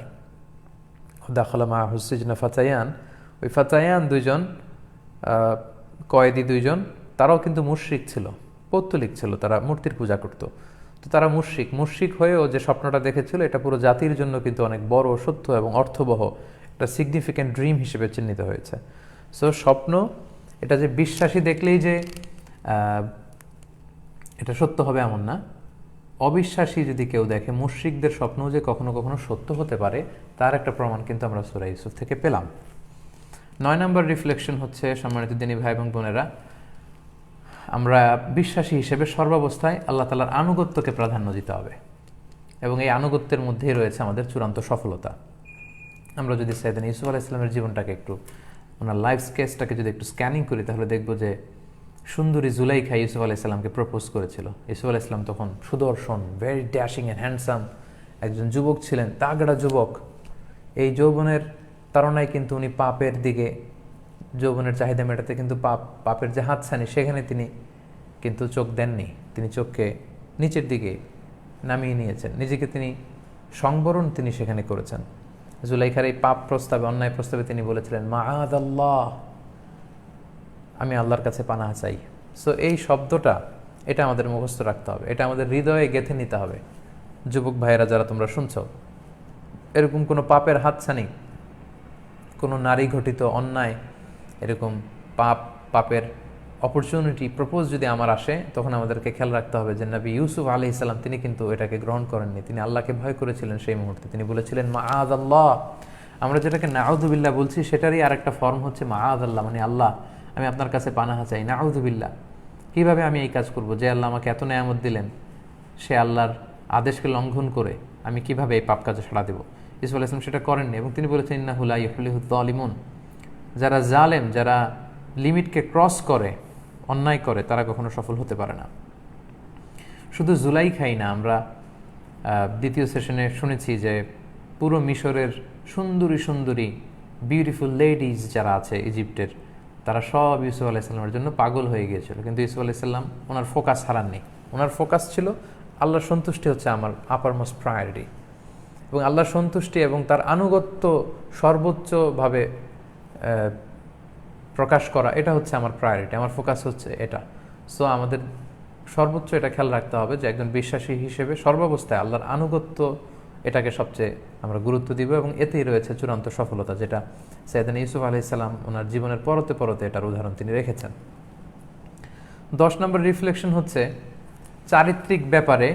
দাখালা মাআহুস সিজনা ফাতায়ান, ওই ফাতায়ান 2জন কয়েদি 2জন, তারাও কিন্তু মুশরিক ছিল, পৌত্তলিক ছিল, তারা মূর্তির পূজা করত। তো তারা মুশরিক হয়েও যে স্বপ্নটা দেখেছিল এটা পুরো জাতির জন্য কিন্তু অনেক বড় সত্য এবং অর্থবহ একটা সিগনিফিক্যান্ট ড্রিম হিসেবে চিহ্নিত হয়েছে। সো স্বপ্ন এটা যে বিশ্বাসী দেখলেই যে এটা সত্য হবে এমন না, অবিশ্বাসী যদি কেউ দেখে মুশরিকদের স্বপ্নও যে কখনো কখনো সত্য হতে পারে তার একটা প্রমাণ কিন্তু আমরা সূরা ইউসুফ থেকে পেলাম। 9 নম্বর রিফ্লেকশন হচ্ছে, সম্মানিত দিনী ভাই এবং বোনেরা, আমরা বিশ্বাসী হিসেবে সর্বাবস্থায় আল্লাহ তাআলার আনুগত্যকে প্রাধান্য দিতে হবে, এবং এই আনুগত্যের মধ্যেই রয়েছে আমাদের চূড়ান্ত সফলতা। আমরা যদি সাইয়েদানা ইউসুফ আলাইহিস সালামের জীবনটাকে একটু, ওনার লাইফ স্কেচটাকে যদি একটু স্ক্যানিং করি, তাহলে দেখব যে সুন্দরী জুলাইখা ইউসুফ আলাইহিস সালামকে প্রপোজ করেছিল। ইউসুফ আলাইহিস সালাম তখন সুদর্শন, ভেরি ড্যাশিং অ্যান্ড হ্যান্ডসাম একজন যুবক ছিলেন, তাগড়া যুবক। এই যৌবনের তাড়নায় কিন্তু উনি পাপের দিকে, যৌবনের চাহিদা মেটাতে কিন্তু পাপের যে হাতছানি সেখানে তিনি কিন্তু চোখ দেননি, তিনি চোখকে নিচের দিকে নামিয়ে নিয়েছেন, নিজেকে তিনি সংবরণ তিনি সেখানে করেছেন। জুলাইখার এই পাপ প্রস্তাবে, অন্যায় প্রস্তাবে তিনি বলেছিলেন মাআযাল্লাহ, আমি আল্লাহর কাছে পানাহ চাই। সো এই শব্দটা, এটা আমাদের মুখস্থ রাখতে হবে, এটা আমাদের হৃদয়ে গেঁথে নিতে হবে। যুবক ভাইয়েরা যারা তোমরা শুনছো, এরকম কোনো পাপের হাতছানি, কোনো নারী ঘটিত অন্যায়, এরকম পাপের অপরচুনিটি প্রপোজ যদি আমার আসে, তখন আমাদেরকে খেয়াল রাখতে হবে যে নবী ইউসুফ আলাইহিস সালাম তিনি কিন্তু এটাকে গ্রহণ করেননি, তিনি আল্লাহকে ভয় করেছিলেন সেই মুহূর্তে। তিনি বলেছিলেন মাআযাল্লাহ। আমরা যেটাকে নাউযুবিল্লাহ বলছি সেটারই আরেকটা ফর্ম হচ্ছে মাআযাল্লাহ, মানে আল্লাহ আমি আপনার কাছে পানাহা চাই, নাউযুবিল্লাহ। কীভাবে আমি এই কাজ করব? যে আল্লাহ আমাকে এত নেয়ামত দিলেন, সে আল্লাহর আদেশকে লঙ্ঘন করে আমি কিভাবে এই পাপ কাজে সাড়া দেব? ইউসুফ আলাইহিস সালাম সেটা করেননি, এবং তিনি বলেছেন ইন্নাহু লা ইফলিহুয যালিমুন, যারা জালেম, যারা লিমিটকে ক্রস করে, অন্যায় করে, তারা কখনো সফল হতে পারে না। শুধু জুলাইখাই না, আমরা দ্বিতীয় সেশনে শুনেছি যে পুরো মিশরের সুন্দরী সুন্দরী বিউটিফুল লেডিজ যারা আছে ইজিপ্টের, তারা সব ইউসুফ আলাইহিস সালামের জন্য পাগল হয়ে গিয়েছিল। কিন্তু ইউসুফ আলাইহিস সালাম ওনার ফোকাস হারাননি, ওনার ফোকাস ছিল আল্লাহর সন্তুষ্টি হচ্ছে আমার আপার মোস্ট প্রায়োরিটি, এবং আল্লাহর সন্তুষ্টি এবং তার আনুগত্য সর্বোচ্চভাবে প্রকাশ করা, এটা হচ্ছে আমার প্রায়োরিটি, আমার ফোকাস হচ্ছে এটা। সো আমাদের সর্বোচ্চ এটা খেয়াল রাখতে হবে যে একজন বিশ্বাসী হিসেবে সর্বাবস্থায় আল্লাহর আনুগত্য এটাকে সবচেয়ে আমরা গুরুত্ব দিব, এবং এতেই রয়েছে চূড়ান্ত সফলতা, যেটা সাইয়েদনা ইউসুফ আলাইহিসসালাম ওনার জীবনের পরতে পরতে এটার উদাহরণ তিনি রেখেছেন। 10 নম্বর রিফ্লেকশন হচ্ছে চারিত্রিক ব্যাপারে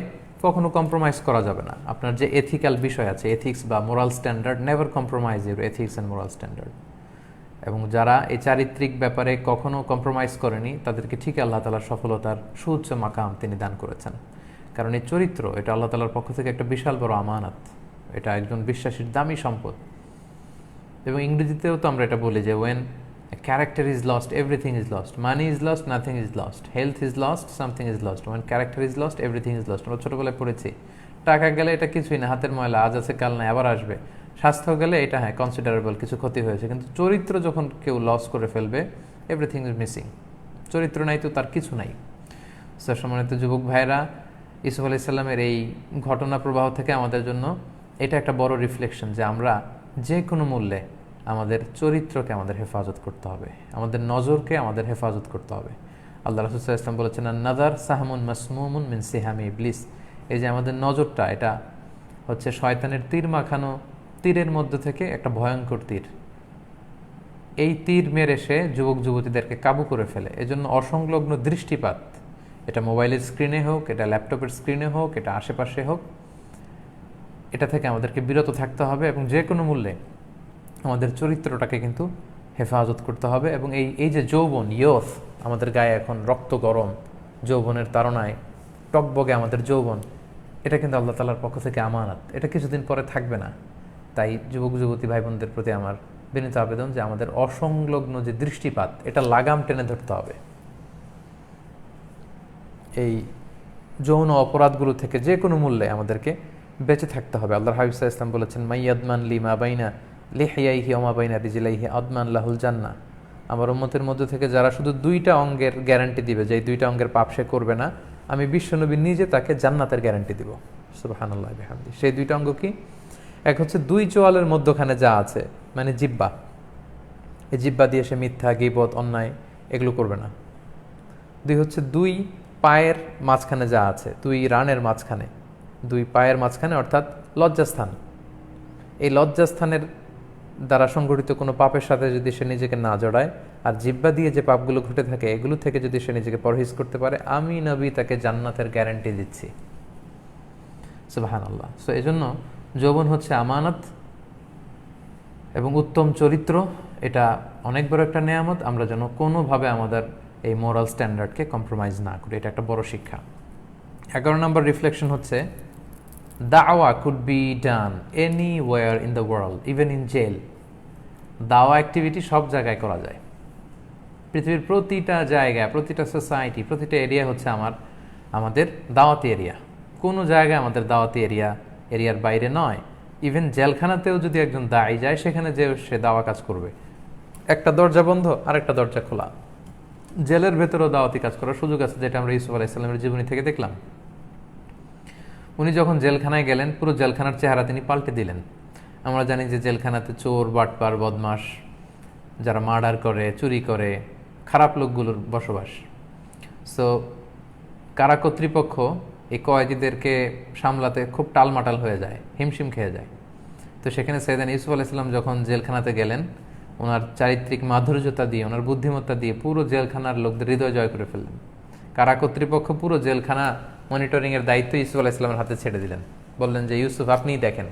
কখনো কম্প্রোমাইজ করা যাবে না। আপনার যে এথিক্যাল বিষয় আছে, এথিক্স বা moral standard, never compromise your ethics and moral standard. এবং যারা এই চারিত্রিক ব্যাপারে কখনো কম্প্রোমাইজ করেনি তাদেরকে ঠিক আল্লাহ তাআলার সফলতার সুউচ্চ মাকাম তিনি দান করেছেন। কারণ এই চরিত্র এটা আল্লাহ তাআলার পক্ষ থেকে একটা বিশাল বড় আমানত, এটা একজন বিশ্বাসীর দামি সম্পদ। এবং ইংরেজিতেও তো আমরা এটা বলি যে when character is lost everything is lost, money is lost nothing is lost, health is lost something is lost, when character is lost everything is lost. আমরা ছোটোবেলায় পড়েছি টাকা গেলে এটা কিছুই না, হাতের ময়লা, আজ আছে কাল নাই আবার আসবে। স্বাস্থ্য গেলে এটা হ্যাঁ কনসিডারেবল, কিছু ক্ষতি হয়েছে, কিন্তু চরিত্র যখন কেউ লস করে ফেলবে এভরিথিং ইজ মিসিং। চরিত্র নাই তো তার কিছু নাই। সম্মানিত যুবক ভাইরা, ইউসুফ আলাইহিস সালামের এই ঘটনা প্রবাহ থেকে আমাদের জন্য এটা একটা বড় রিফ্লেকশন যে আমরা যে কোনো মূল্যে আমাদের চরিত্রকে আমাদের হেফাজত করতে হবে, আমাদের নজরকে আমাদের হেফাজত করতে হবে। আল্লাহ রাসূল সাল্লাল্লাহু আলাইহি ওয়াসাল্লাম বলেছেন, নাযার সাহমুন মাসমুমুন মিন সিহামি ইবলিস। এই যে আমাদের নজরটা, এটা হচ্ছে শয়তানের তীর মাখানো তীরের মধ্যে থেকে একটা ভয়ঙ্কর তীর। এই তীর মেরে সে যুবক যুবতীদেরকে কাবু করে ফেলে। এজন্য অসংলগ্ন দৃষ্টিপাত, এটা মোবাইলের স্ক্রিনে হোক, এটা ল্যাপটপের স্ক্রিনে হোক, এটা আশেপাশে হোক, এটা থেকে আমাদেরকে বিরত থাকতে হবে এবং যে কোনো মূল্যে আমাদের চরিত্রটাকে কিন্তু হেফাজত করতে হবে। এবং এই যে যৌবন, ইয়থ, আমাদের গায়ে এখন রক্ত গরম, যৌবনের তাড়নায় টকবগে আমাদের যৌবন, এটা কিন্তু আল্লাহ তাআলার পক্ষ থেকে আমানত, এটা কিছুদিন পরে থাকবে না। তাই যুবক যুবতী ভাই বোনদের প্রতি আমার বিনীত আবেদন যে আমাদের অসংলগ্ন যে দৃষ্টিপাত, এটা লাগাম টেনে ধরতে হবে। এই যৌন অপরাধগুলো থেকে যে কোনো মূল্যে আমাদেরকে বেঁচে থাকতে হবে। আল্লাহর হাবিব সাল্লাল্লাহু আলাইহি ওয়াসাল্লাম বলেছেন, মাইয়াদমান লিমা বাইনা লিহিয়াইহি ওয়া মা বাইনা রিজলাইহি আদমান লাহুল জান্নাহ। আমার উম্মতের মধ্যে থেকে যারা শুধু 2টা অঙ্গের গ্যারান্টি দিবে যে এই 2টা অঙ্গের পাপ সে করবে না, আমি বিশ্বনবী নিজে তাকে জান্নাতের গ্যারান্টি দিব। সুবহানাল্লাহ বিহামদি। সেই 2টা অঙ্গ কি? এক হচ্ছে 2 চোয়ালের মধ্যখানে যা আছে, মানে জিহ্বা। এই জিহ্বা দিয়ে সে মিথ্যা, গীবত, অন্যায় এগুলো করবে না। 2 হচ্ছে 2 পায়ের মাঝখানে যা আছে, 2 রানের মাঝখানে, 2 পায়ের মাঝখানে অর্থাৎ লজ্জাস্থান। এই লজ্জাস্থানের দ্বারা সংঘটিত কোনো পাপের সাথে যদি সে নিজেকে না জড়ায়, আর জিহ্বা দিয়ে যে পাপগুলো ঘটে থাকে এগুলো থেকে যদি সে নিজেকে পরহেজ করতে পারে, আমি নবী তাকে জান্নাতের গ্যারান্টি দিচ্ছি। সুবহানাল্লাহ। সো এই জন্য যৌবন হচ্ছে আমানত এবং উত্তম চরিত্র, এটা অনেক বড় একটা নেয়ামত। আমরা যেন কোনোভাবে আমাদের এই মোরাল স্ট্যান্ডার্ডকে কম্প্রোমাইজ না করি, এটা একটা বড় শিক্ষা। 11 নম্বর রিফ্লেকশন হচ্ছে দাওয়া could be done anywhere in the world, even in jail. দাওয়া অ্যাক্টিভিটি সব জায়গায় করা যায়। পৃথিবীর প্রতিটা জায়গায়, প্রতিটা সোসাইটি, প্রতিটা এরিয়া হচ্ছে আমাদের দাওয়াতি এরিয়া। কোনো জায়গায় আমাদের দাওয়াতি এরিয়ার বাইরে নয়। ইভেন জেলখানাতেও যদি একজন দায়ী যায়, সেখানে যে সে দাওয়া কাজ করবে। একটা দরজা বন্ধ আর একটা দরজা খোলা। জেলের ভেতরেও দাওয়াতি কাজ করার সুযোগ আছে, যেটা আমরা ইউসুফ আলাইহিস সালামের জীবনী থেকে দেখলাম। উনি যখন জেলখানায় গেলেন, পুরো জেলখানার চেহারা তিনি পাল্টে দিলেন। আমরা জানি যে জেলখানাতে চোর, বাটপার, বদমাশ, যারা মার্ডার করে, চুরি করে, খারাপ লোকগুলোর বসবাস। সো কারা কর্তৃপক্ষ এই কয়েদিদেরকে সামলাতে খুব টালমাটাল হয়ে যায়, হিমশিম খেয়ে যায়। তো সেখানে সাইয়েদনা ইউসুফ আলাইহিস সালাম যখন জেলখানাতে গেলেন, ওনার চারিত্রিক মাধুর্যতা দিয়ে, ওনার বুদ্ধিমত্তা দিয়ে পুরো জেলখানার লোকদের হৃদয় জয় করে ফেললেন। কারা কর্তৃপক্ষ পুরো জেলখানা মনিটরিংয়ের দায়িত্ব ইউসুফ আলাইহিস সালামের হাতে ছেড়ে দিলেন। বললেন যে ইউসুফ, আপনিই দেখেন,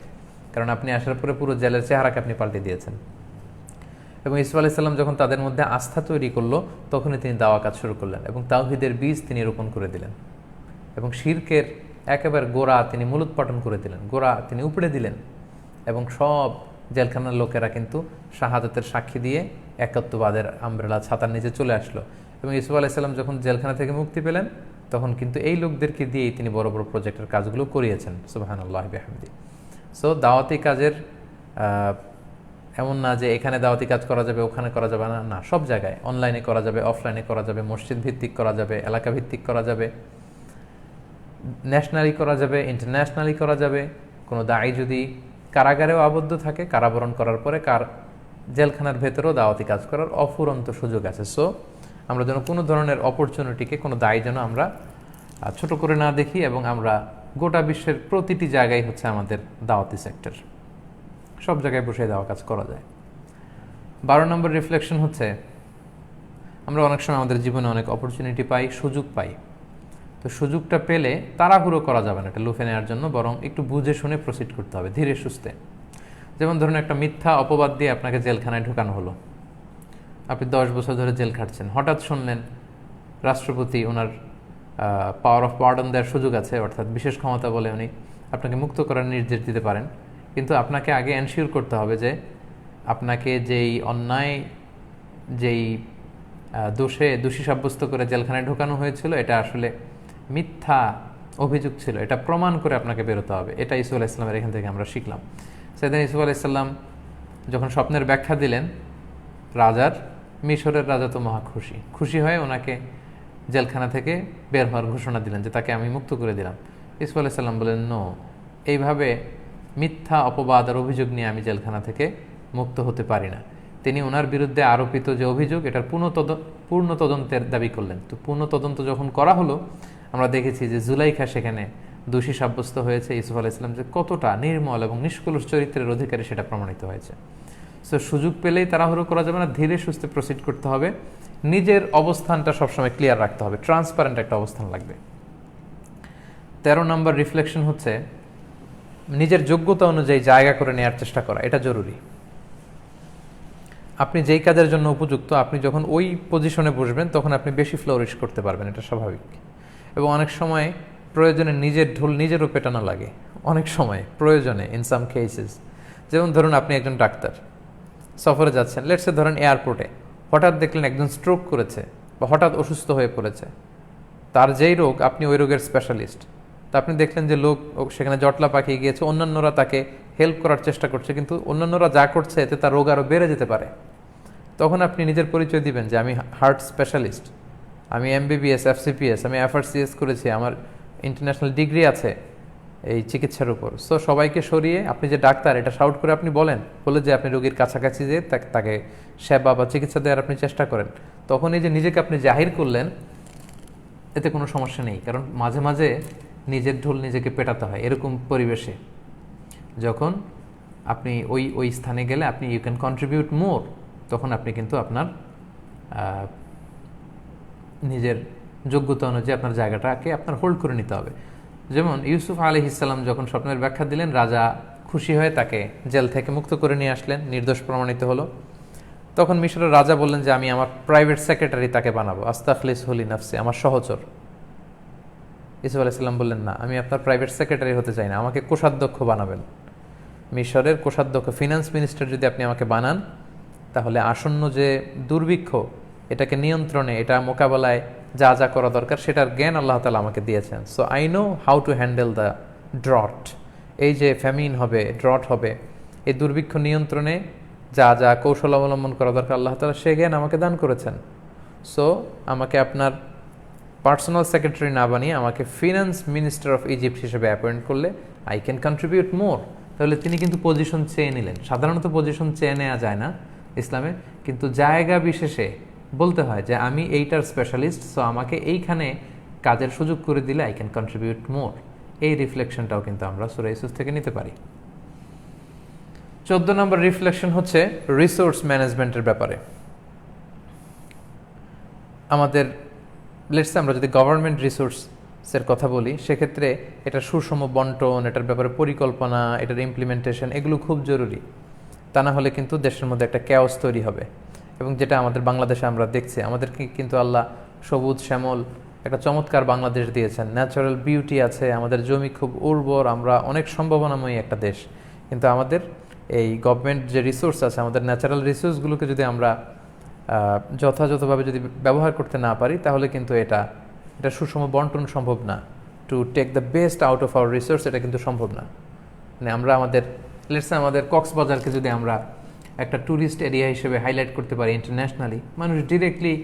কারণ আপনি আসার পরে পুরো জেলের চেহারাকে আপনি পাল্টে দিয়েছেন। এবং ইউসুফ আলাইহিস সালাম যখন তাদের মধ্যে আস্থা তৈরি করলো, তখনই তিনি দাওয়া কাজ শুরু করলেন এবং তাওহীদের বীজ তিনি রোপণ করে দিলেন এবং শিরকের একেবারে গোড়া তিনি মূলোৎপাটন করে দিলেন, গোড়া তিনি উপড়ে দিলেন। এবং সব জেলখানার লোকেরা কিন্তু শাহাদাতের সাক্ষী দিয়ে একত্ববাদের আমব্রেলা ছাতার নিচে চলে আসলো। এবং ইউসুফ আলাইহিস সালাম যখন জেলখানা থেকে মুক্তি পেলেন, তখন কিন্তু এই লোকদেরকে দিয়েই তিনি বড় বড় প্রজেক্টের কাজগুলো করিয়েছেন। সুবহানাল্লাহি বিহামদি। সো দাওয়াতি কাজের এমন না যে এখানে দাওয়াতি কাজ করা যাবে, ওখানে করা যাবে না, না, সব জায়গায় অনলাইনে করা যাবে, অফলাইনে করা যাবে, মসজিদ ভিত্তিক করা যাবে, এলাকা ভিত্তিক করা যাবে, ন্যাশনালি করা যাবে, ইন্টারন্যাশনালি করা যাবে। কোনো দায়ী যদি কারাগারেও আবদ্ধ থাকে, কারাবরণ করার পরে জেলখানার ভেতরেও দাওয়াতি কাজ করার অফুরন্ত সুযোগ আছে। সো আমরা যেন কোনো ধরনের অপরচুনিটিকে, কোনো দায় যেন আমরা ছোট করে না দেখি, এবং আমরা গোটা বিশ্বের প্রতিটি জায়গায় হচ্ছে আমাদের দাওয়াতি সেক্টর, সব জায়গায় বসে দেওয়া কাজ করা যায়। 12 নম্বর রিফ্লেকশন হচ্ছে, আমরা অনেক সময় আমাদের জীবনে অনেক অপরচুনিটি পাই, সুযোগ পাই। তো সুযোগটা পেলে তাড়াহুড়ো করা যাবে না এটা লুফে নেওয়ার জন্য, বরং একটু বুঝে শুনে প্রসিড করতে হবে, ধীরে সুস্থে। যেমন ধরুন, একটা মিথ্যা অপবাদ দিয়ে আপনাকে জেলখানায় ঢোকানো হলো, আপনি 10 বছর ধরে জেল খাটছেন, হঠাৎ শুনলেন রাষ্ট্রপতি ওনার পাওয়ার অফ পার্ডন দেওয়ার সুযোগ আছে, অর্থাৎ বিশেষ ক্ষমতা বলে উনি আপনাকে মুক্ত করার নির্দেশ দিতে পারেন। কিন্তু আপনাকে আগে এনশিওর করতে হবে যে আপনাকে যেই অন্যায়, যেই দোষী সাব্যস্ত করে জেলখানায় ঢোকানো হয়েছিল, এটা আসলে মিথ্যা অভিযোগ ছিল, এটা প্রমাণ করে আপনাকে বেরোতে হবে। এটা ইসুফ আলাইহিস সালামের এখান থেকে আমরা শিখলাম। সেদিন ইসুফ আলাইহিস সালাম যখন স্বপ্নের ব্যাখ্যা দিলেন, মিশরের রাজা তো মহা খুশি হয়ে ওনাকে জেলখানা থেকে বের হওয়ার ঘোষণা দিলেন যে তাকে আমি মুক্ত করে দিলাম। ইসুফ আলাইহিস সালাম বলেন, নো, এইভাবে মিথ্যা অপবাদ আর অভিযোগ নিয়ে আমি জেলখানা থেকে মুক্ত হতে পারি না। তিনি ওনার বিরুদ্ধে আরোপিত যে অভিযোগ, এটার পূর্ণ তদন্তের দাবি করলেন। তো পূর্ণ তদন্ত যখন করা হলো, আমরা দেখেছি যে জুলাইখা সেখানে দোষী সাব্যস্ত হয়েছে। ইসুফ আলাইহিস সালাম যে কতটা নির্মল এবং নিষ্কলুষ চরিত্রের অধিকারী সেটা প্রমাণিত হয়েছে। সো সুযোগ পেলেই তাড়াহুড়ো করা যাবে না, ধীরে সুস্থে প্রসিড করতে হবে। নিজের অবস্থানটা সবসময় ক্লিয়ার রাখতে হবে, ট্রান্সপারেন্ট একটা অবস্থান লাগবে। 13 নম্বর রিফ্লেকশন হচ্ছে, নিজের যোগ্যতা অনুযায়ী জায়গা করে নেওয়ার চেষ্টা করা, এটা জরুরি। আপনি যেই কাজের জন্য উপযুক্ত, আপনি যখন ওই পজিশনে বসবেন তখন আপনি বেশি ফ্লোরিশ করতে পারবেন, এটা স্বাভাবিক। এবং অনেক সময় প্রয়োজনে নিজের ঢোল নিজেরও পেটানো লাগে, অনেক সময় প্রয়োজনে, ইন সাম কেসেস। যেমন ধরুন, আপনি একজন ডাক্তার, সফরে যাচ্ছেন, লেটসে ধরেন এয়ারপোর্টে, হঠাৎ দেখলেন একজন স্ট্রোক করেছে বা হঠাৎ অসুস্থ হয়ে পড়েছে, তার যেই রোগ, আপনি ওই রোগের স্পেশালিস্ট। তা আপনি দেখলেন যে লোক সেখানে জটলা পাকিয়ে গিয়েছে, অন্যান্যরা তাকে হেল্প করার চেষ্টা করছে, কিন্তু অন্যান্যরা যা করছে এতে তার রোগ আরও বেড়ে যেতে পারে। তখন আপনি নিজের পরিচয় দিবেন যে আমি হার্ট স্পেশালিস্ট, আমি MBBS, FCPS, আমি FRCS করেছি, আমার ইন্টারন্যাশনাল ডিগ্রি আছে এই চিকিৎসার উপর। সো সবাইকে সরিয়ে আপনি যে ডাক্তার এটা শাউট করে আপনি বলে যে আপনি রোগীর কাছাকাছি যে তাকে সেবা বা চিকিৎসা দেওয়ার আপনি চেষ্টা করেন। তখন এই যে নিজেকে আপনি জাহির করলেন, এতে কোনো সমস্যা নেই, কারণ মাঝে মাঝে নিজের ঢোল নিজেকে পেটাতে হয়। এরকম পরিবেশে যখন আপনি ওই স্থানে গেলে আপনি ইউ ক্যান কন্ট্রিবিউট মোর, তখন আপনি কিন্তু আপনার নিজের যোগ্যতা অনুযায়ী আপনার জায়গাটাকে আপনার হোল্ড করে নিতে হবে। যেমন ইউসুফ আলাইহিস সালাম যখন স্বপ্নের ব্যাখ্যা দিলেন, রাজা খুশি হয়ে তাকে জেল থেকে মুক্ত করে নিয়ে আসলেন, নির্দোষ প্রমাণিত হলো। তখন মিশরের রাজা বললেন যে আমি আমার প্রাইভেট সেক্রেটারি তাকে বানাবো, আস্তাখলিস হলি নাফসি, আমার সহচর। ইউসুফ আলাইহিস সালাম বললেন, না, আমি আপনার প্রাইভেট সেক্রেটারি হতে চাই না, আমাকে কোষাধ্যক্ষ বানাবেন। মিশরের কোষাধ্যক্ষ, ফিনান্স মিনিস্টার যদি আপনি আমাকে বানান, তাহলে আসন্ন যে দুর্ভিক্ষ, এটাকে নিয়ন্ত্রণে, এটা মোকাবেলায় যা যা করা দরকার সেটার জ্ঞান আল্লাহ তাআলা আমাকে দিয়েছেন। So I know how to handle the drought. এই যে ফ্যামিন হবে, ড্রট হবে, এই দুর্ভিক্ষ নিয়ন্ত্রণে যা যা কৌশল অবলম্বন করা দরকার আল্লাহ তাআলা সে জ্ঞান আমাকে দান করেছেন। সো আমাকে আপনার পার্সোনাল সেক্রেটারি না বানিয়ে আমাকে ফিনান্স মিনিস্টার অফ ইজিপ্ট হিসেবে অ্যাপয়েন্ট করলে আই ক্যান কন্ট্রিবিউট মোর। তাহলে তিনি কিন্তু পজিশন চেয়ে নিলেন। সাধারণত পজিশন চেয়ে নেওয়া যায় না ইসলামে, কিন্তু জায়গা বিশেষে বলতে হয় যে আমি এইটার স্পেশালিস্ট, সো আমাকে এইখানে কাজের সুযোগ করে দিলে আই ক্যান কন্ট্রিবিউট মোর। এই রিফ্লেকশনটাও কিন্তু আমরা সূরা ইউসুফ থেকে নিতে পারি। 14 নম্বর রিফ্লেকশন হচ্ছে রিসোর্স ম্যানেজমেন্টের ব্যাপারে। আমাদের লেটস আমরা যদি গভর্নমেন্ট রিসোর্সের কথা বলি, সেক্ষেত্রে এটা সুষম বন্টন, এটার ব্যাপারে পরিকল্পনা, এটার ইমপ্লিমেন্টেশন, এগুলো খুব জরুরি। তা না হলে কিন্তু দেশের মধ্যে একটা ক্যাওস তৈরি হবে। এবং যেটা আমাদের বাংলাদেশে আমরা দেখছি, আমাদেরকে কিন্তু আল্লাহ সবুজ শ্যামল একটা চমৎকার বাংলাদেশ দিয়েছেন, ন্যাচারাল বিউটি আছে, আমাদের জমি খুব উর্বর, আমরা অনেক সম্ভাবনাময়ী একটা দেশ। কিন্তু আমাদের এই গভর্নমেন্ট যে রিসোর্স আছে, আমাদের ন্যাচারাল রিসোর্সগুলোকে যদি আমরা যথাযথভাবে যদি ব্যবহার করতে না পারি, তাহলে কিন্তু এটা সুষম বন্টন সম্ভব না। To take the best out of our resource, এটা কিন্তু সম্ভব না। মানে আমরা আমাদের কক্সবাজারকে যদি আমরা একটা ট্যুরিস্ট এরিয়া হিসেবে হাইলাইট করতে পারি ইন্টারন্যাশনালি, মানুষ ডিরেক্টলি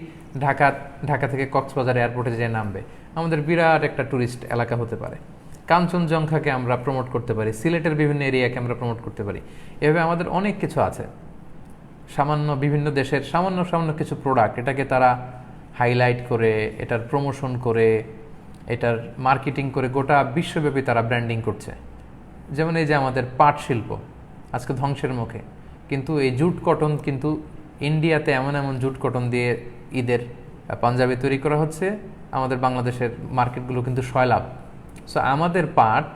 ঢাকা থেকে কক্সবাজার এয়ারপোর্টে যেয়ে নামবে, আমাদের বিরাট একটা ট্যুরিস্ট এলাকা হতে পারে। কাঞ্চনজঙ্ঘাকে আমরা প্রমোট করতে পারি, সিলেটের বিভিন্ন এরিয়াকে আমরা প্রমোট করতে পারি। এভাবে আমাদের অনেক কিছু আছে। বিভিন্ন দেশের সামান্য কিছু প্রোডাক্ট, এটাকে তারা হাইলাইট করে, এটার প্রমোশন করে, এটার মার্কেটিং করে গোটা বিশ্বব্যাপী তারা ব্র্যান্ডিং করছে। যেমন এই যে আমাদের পাট শিল্প আজকে ধ্বংসের মুখে, কিন্তু এই জুট কটন কিন্তু ইন্ডিয়াতে এমন এমন জুট কটন দিয়ে ঈদের পাঞ্জাবি তৈরি করা হচ্ছে, আমাদের বাংলাদেশের মার্কেটগুলো কিন্তু সয়লাভ। সো আমাদের পাট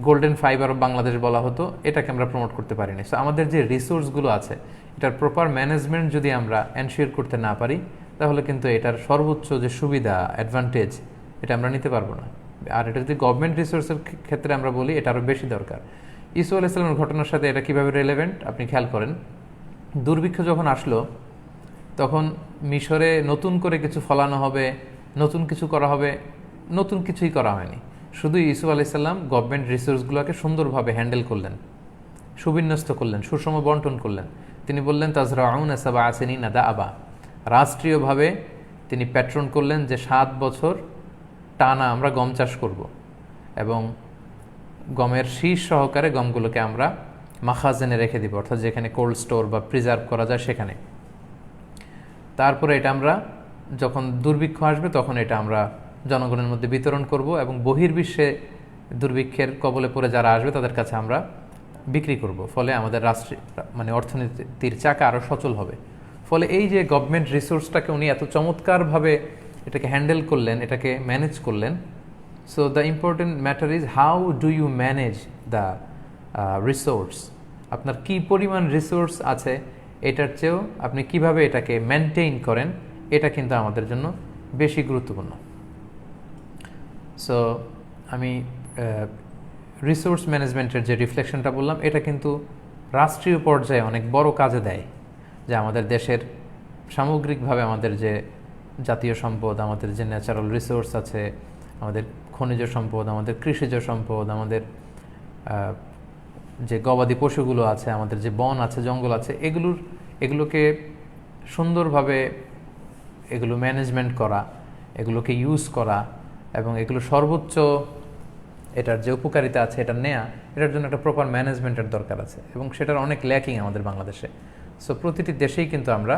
গোল্ডেন ফাইবার অফ বাংলাদেশ বলা হতো, এটাকে আমরা প্রমোট করতে পারিনি। সো আমাদের যে রিসোর্সগুলো আছে এটার প্রপার ম্যানেজমেন্ট যদি আমরা এনশিওর করতে না পারি, তাহলে কিন্তু এটার সর্বোচ্চ যে সুবিধা অ্যাডভান্টেজ এটা আমরা নিতে পারবো না। আর এটা যদি গভর্নমেন্ট রিসোর্সের ক্ষেত্রে আমরা বলি, এটা আরও বেশি দরকার। ইসু আলাইহিস সালামের ঘটনার সাথে এটা কীভাবে রেলেভেন্ট আপনি খেয়াল করেন। দুর্ভিক্ষ যখন আসলো তখন মিশরে নতুন করে কিছু ফলানো হবে, নতুন কিছু করা হবে, নতুন কিছুই করা হয়নি। শুধু ইসু আলাইহিস সালাম গভর্নমেন্ট রিসোর্সগুলোকে সুন্দরভাবে হ্যান্ডেল করলেন, সুবিন্যস্ত করলেন, সুষম বন্টন করলেন। তিনি বললেন তাজরাউনা সাবআ সিনিনা দাআবা, রাষ্ট্রীয়ভাবে তিনি প্যাট্রন করলেন যে 7 বছর টানা আমরা গম চাষ করব, এবং গমের শীষ সহকারে গমগুলোকে আমরা মাখাজেনে রেখে দিব, অর্থাৎ যেখানে কোল্ড স্টোর বা প্রিজার্ভ করা যায় সেখানে। তারপরে এটা আমরা যখন দুর্ভিক্ষ আসবে তখন এটা আমরা জনগণের মধ্যে বিতরণ করব, এবং বহির্বিশ্বে দুর্ভিক্ষের কবলে পড়ে যারা আসবে তাদের কাছে আমরা বিক্রি করব। ফলে আমাদের মানে অর্থনীতির চাকা আরও সচল হবে। ফলে এই যে গভর্নমেন্ট রিসোর্সটাকে উনি এত চমৎকারভাবে এটাকে হ্যান্ডেল করলেন, এটাকে ম্যানেজ করলেন। So the important matter is how do you manage the resource. আপনার কী পরিমাণ রিসোর্স আছে এটার চেয়েও আপনি কিভাবে এটাকে মেনটেইন করেন, এটা কিন্তু আমাদের জন্য বেশি গুরুত্বপূর্ণ। সো আমি রিসোর্স ম্যানেজমেন্টের যে রিফ্লেকশনটা বললাম, এটা কিন্তু রাষ্ট্রীয় পর্যায়ে অনেক বড় কাজে দেয়। যে আমাদের দেশের সামগ্রিকভাবে আমাদের যে জাতীয় সম্পদ, আমাদের যে ন্যাচারাল রিসোর্স আছে, আমাদের খনিজ সম্পদ, আমাদের কৃষিজ সম্পদ, আমাদের যে গবাদি পশুগুলো আছে, আমাদের যে বন আছে, জঙ্গল আছে, এগুলোকে সুন্দরভাবে এগুলো ম্যানেজমেন্ট করা, এগুলোকে ইউজ করা, এবং এগুলো সর্বোচ্চ এটার যে উপকারিতা আছে এটা নেয়া, এটার জন্য একটা প্রপার ম্যানেজমেন্টের দরকার আছে, এবং সেটার অনেক ল্যাকিং আমাদের বাংলাদেশে। সো প্রতিটি দেশেই কিন্তু আমরা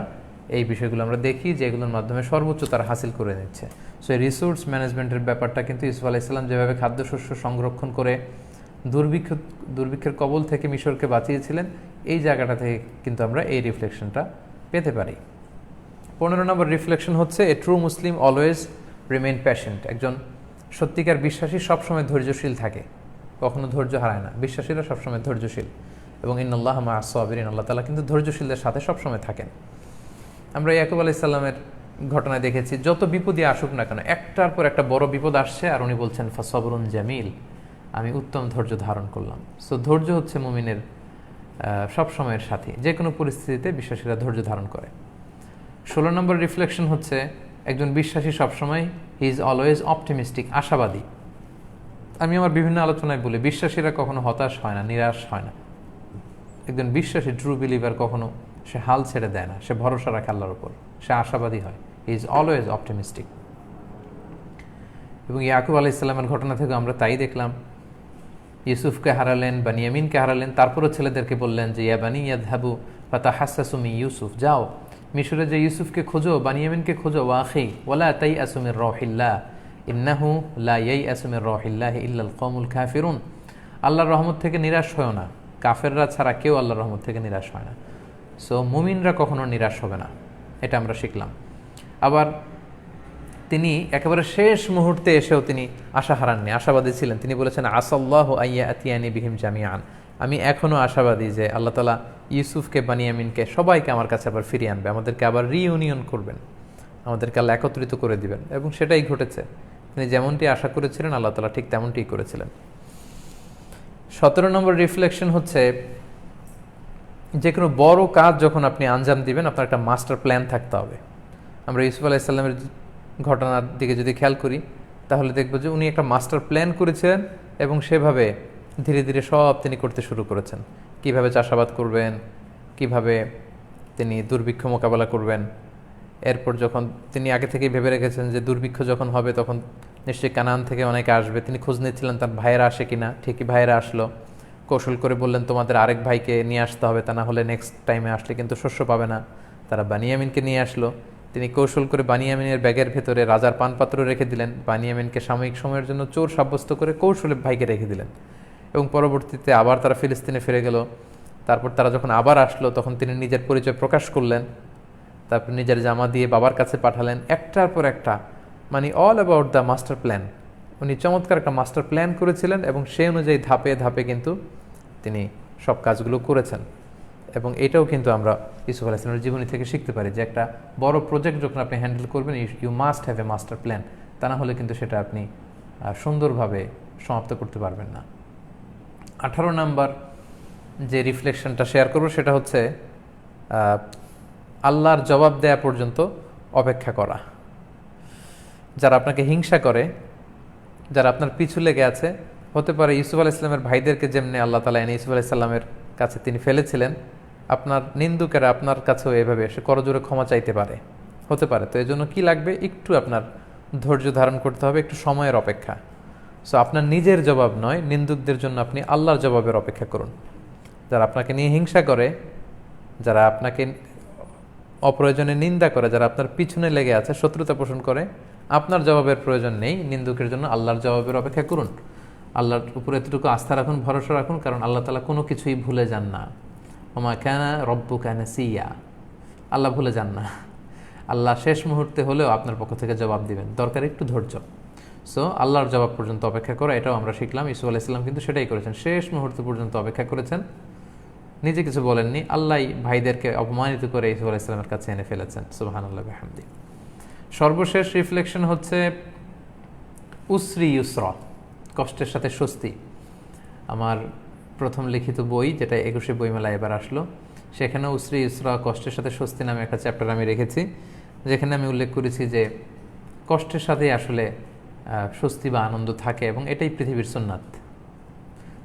এই বিষয়গুলো আমরা দেখি যে এগুলোর মাধ্যমে সর্বোচ্চ তারা হাসিল করে নিচ্ছে। সো এই রিসোর্স ম্যানেজমেন্টের ব্যাপারটা কিন্তু ইউসুফ আলাইহিস সালাম যেভাবে খাদ্যশস্য সংরক্ষণ করে দুর্ভিক্ষের কবল থেকে মিশরকে বাঁচিয়েছিলেন, এই জায়গাটা থেকে কিন্তু আমরা এই রিফ্লেকশনটা পেতে পারি। 15 নম্বর রিফ্লেকশন হচ্ছে a true Muslim always remain patient. একজন সত্যিকার বিশ্বাসী সবসময় ধৈর্যশীল থাকে, কখনো ধৈর্য হারায় না। বিশ্বাসীরা সবসময় ধৈর্যশীল, এবং ইন্নাল্লাহা মা'আস সাবিরিন, আল্লাহ তাআলা কিন্তু ধৈর্যশীলদের সাথে সবসময় থাকেন। আমরা ইয়াকুব আলাইহিস সালামের ঘটনায় দেখেছি, যত বিপদই আসুক না কেন, একটার পর একটা বড় বিপদ আসছে আর উনি বলছেন ফাসবরুন জামিল, আমি উত্তম ধৈর্য ধারণ করলাম। সো ধৈর্য হচ্ছে মুমিনের সবসময়ের সাথী, যে কোনো পরিস্থিতিতে বিশ্বাসীরা ধৈর্য ধারণ করে। 16 নম্বর রিফ্লেকশন হচ্ছে একজন বিশ্বাসী সবসময় হি ইজ অলওয়েজ অপটিমিস্টিক, আশাবাদী। আমি আমার বিভিন্ন আলোচনায় বলি, বিশ্বাসীরা কখনো হতাশ হয় না, নিরাশ হয় না। একজন বিশ্বাসী ট্রু বিলিভার কখনো সে হাল ছেড়ে দেয় না, সে ভরসা রাখে আল্লাহর উপর, সে আশাবাদী হয়, হি ইজ অলওয়েজ অপটিমিস্টিক। এবং ইয়াকুব আলাইহিস সালামের ঘটনা থেকে আমরা তাই দেখলাম। ইউসুফকে হারালেন, বানিয়ামিনকে হারালেন, তারপরও ছেলেদেরকে বললেন যে ইয়া বানি ইয়াযহাবু ফাতাহাসসাসু মিন ইউসুফ, যাও মিশরে যে ইউসুফকে খোঁজো, বানিয়ামিনকে খোঁজো, ওয়া আখি ওয়ালা তাইয়াসু মির রাহিল্লাহ ইন্নাহু লা ইয়াইয়াসু মির রাহিল্লাহি ইল্লাল কওমুল কাফিরুন। আল্লাহর রহমত থেকে নিরাশ হয় না, কাফেররা ছাড়া কেউ আল্লাহর রহমত থেকে নিরাশ হয় না। সো মুমিনরা কখনো নিরাশ হবে না, এটা আমরা শিখলাম। আবার তিনি একেবারে শেষ মুহূর্তে এসেও তিনি আশা হারাননি, আশাবাদী ছিলেন। তিনি বলেছেন আসাল্লাহু আইয়া আতিয়ানি বিহিম জামিআন, আমি এখনও আশাবাদী যে আল্লাহ তাআলা ইউসুফকে, বানিয়ামিনকে সবাইকে আমার কাছে আবার ফিরিয়ে আনবে, আমাদেরকে আবার রিইউনিয়ন করবেন, আমাদেরকে আল্লাহ একত্রিত করে দিবেন। এবং সেটাই ঘটেছে, তিনি যেমনটি আশা করেছিলেন আল্লাহ তাআলা ঠিক তেমনটিই করেছিলেন। 17 নম্বর রিফ্লেকশন হচ্ছে যে কোনো বড় কাজ যখন আপনি আঞ্জাম দিবেন, আপনার একটা মাস্টার প্ল্যান থাকতে হবে। আমরা ইউসুফ আলাইহিস সালামের ঘটনার দিকে যদি খেয়াল করি, তাহলে দেখব যে উনি একটা মাস্টার প্ল্যান করেছিলেন, এবং সেভাবে ধীরে ধীরে সব তিনি করতে শুরু করেছেন। কিভাবে চাষাবাদ করবেন, কিভাবে তিনি দুর্ভিক্ষ মোকাবেলা করবেন। এরপর যখন তিনি আগে থেকেই ভেবে রেখেছেন যে দুর্ভিক্ষ যখন হবে তখন নিশ্চয়ই কানান থেকে অনেকে আসবে, তিনি খোঁজ নিচ্ছিলেন তার ভাইয়েরা আসে কিনা। ঠিকই ভাইয়েরা আসলো, কৌশল করে বললেন তোমাদের আরেক ভাইকে নিয়ে আসতে হবে, তা না হলে নেক্সট টাইমে আসলে কিন্তু শস্য পাবে না। তারা বানিয়ামিনকে নিয়ে আসলো, তিনি কৌশল করে বানিয়ামিনের ব্যাগের ভেতরে রাজার পানপাত্র রেখে দিলেন। বানিয়ামিনকে সাময়িক সময়ের জন্য চোর সাব্যস্ত করে কৌশলে ভাইকে রেখে দিলেন এবং পরবর্তীতে আবার তারা ফিলিস্তিনে ফিরে গেল। তারপর তারা যখন আবার আসলো তখন তিনি নিজের পরিচয় প্রকাশ করলেন, তারপর নিজের জামা দিয়ে বাবার কাছে পাঠালেন। একটার পর একটা, মানে all about the master plan. উনি চমৎকার একটা মাস্টার প্ল্যান করেছিলেন এবং সেই অনুযায়ী ধাপে ধাপে কিন্তু তিনি সব কাজগুলো করেছেন। এবং এটাও কিন্তু আমরা ইউসুফ আলাইহিস সালামের জীবনী থেকে শিখতে পারি যে একটা বড় প্রজেক্ট যখন আপনি হ্যান্ডেল করবেন, you must have a master plan. তা না হলে কিন্তু সেটা আপনি সুন্দরভাবে সমাপ্ত করতে পারবেন না। 18 নাম্বার যে রিফ্লেকশনটা শেয়ার করব সেটা হচ্ছে আল্লাহর জবাব দেয়া পর্যন্ত অপেক্ষা করা। যারা আপনাকে হিংসা করে, যারা আপনার পিছু লেগে আছে, হতে পারে ইউসুফ আলাইহিস সালামের ভাইদেরকে যেমনি আল্লাহ তাআলা এনে ইউসুফ আলাইহিস সালামের কাছে তিনি ফেলেছিলেন, আপনার নিন্দুকেরা আপনার কাছেও এভাবে এসে করজোরে ক্ষমা চাইতে পারে, হতে পারে। তো এই জন্য কী লাগবে, একটু আপনার ধৈর্য ধারণ করতে হবে, একটু সময়ের অপেক্ষা। সো আপনার নিজের জবাব নয়, নিন্দুকদের জন্য আপনি আল্লাহর জবাবের অপেক্ষা করুন। যারা আপনাকে নিয়ে হিংসা করে, যারা আপনাকে অপ্রয়োজনে নিন্দা করে, যারা আপনার পিছনে লেগে আছে, শত্রুতা পোষণ করে, আপনার জবাবের প্রয়োজন নেই। নিন্দুকের জন্য আল্লাহর জবাবের অপেক্ষা করুন। আল্লাহর উপরে এতটুকু আস্থা রাখুন, ভরসা রাখুন, কারণ আল্লাহ তাআলা কোনো কিছুই ভুলে যান না। ওমা কানা রব্বুকা নাসিয়া, আল্লাহ ভুলে যান না। আল্লাহ শেষ মুহূর্তে হলেও আপনার পক্ষ থেকে জবাব দিবেন, দরকার একটু ধৈর্য। সো আল্লাহর জবাব পর্যন্ত অপেক্ষা করা, এটাও আমরা শিখলাম। ইউসুফ আলাইহিস সালাম কিন্তু সেটাই করেছেন, শেষ মুহূর্ত পর্যন্ত অপেক্ষা করেছেন, নিজে কিছু বলেননি। আল্লাহই ভাইদেরকে অপমানিত করে ইউসুফ আলাইহিস সালামের কাছে এনে ফেলেছেন। সুবহানাল্লাহ বিহামদি। সর্বশেষ রিফ্লেকশন হচ্ছে উসরি ইউসরা, কষ্টের সাথে স্বস্তি। আমার প্রথম লিখিত বই, যেটা 21শে বইমেলায় এবার আসলো, সেখানে উসরি ইউসরা, কষ্টের সাথে স্বস্তি নামে একটা চ্যাপ্টার আমি রেখেছি, যেখানে আমি উল্লেখ করেছি যে কষ্টের সাথেই আসলে স্বস্তি বা আনন্দ থাকে এবং এটাই পৃথিবীর সুন্নাত।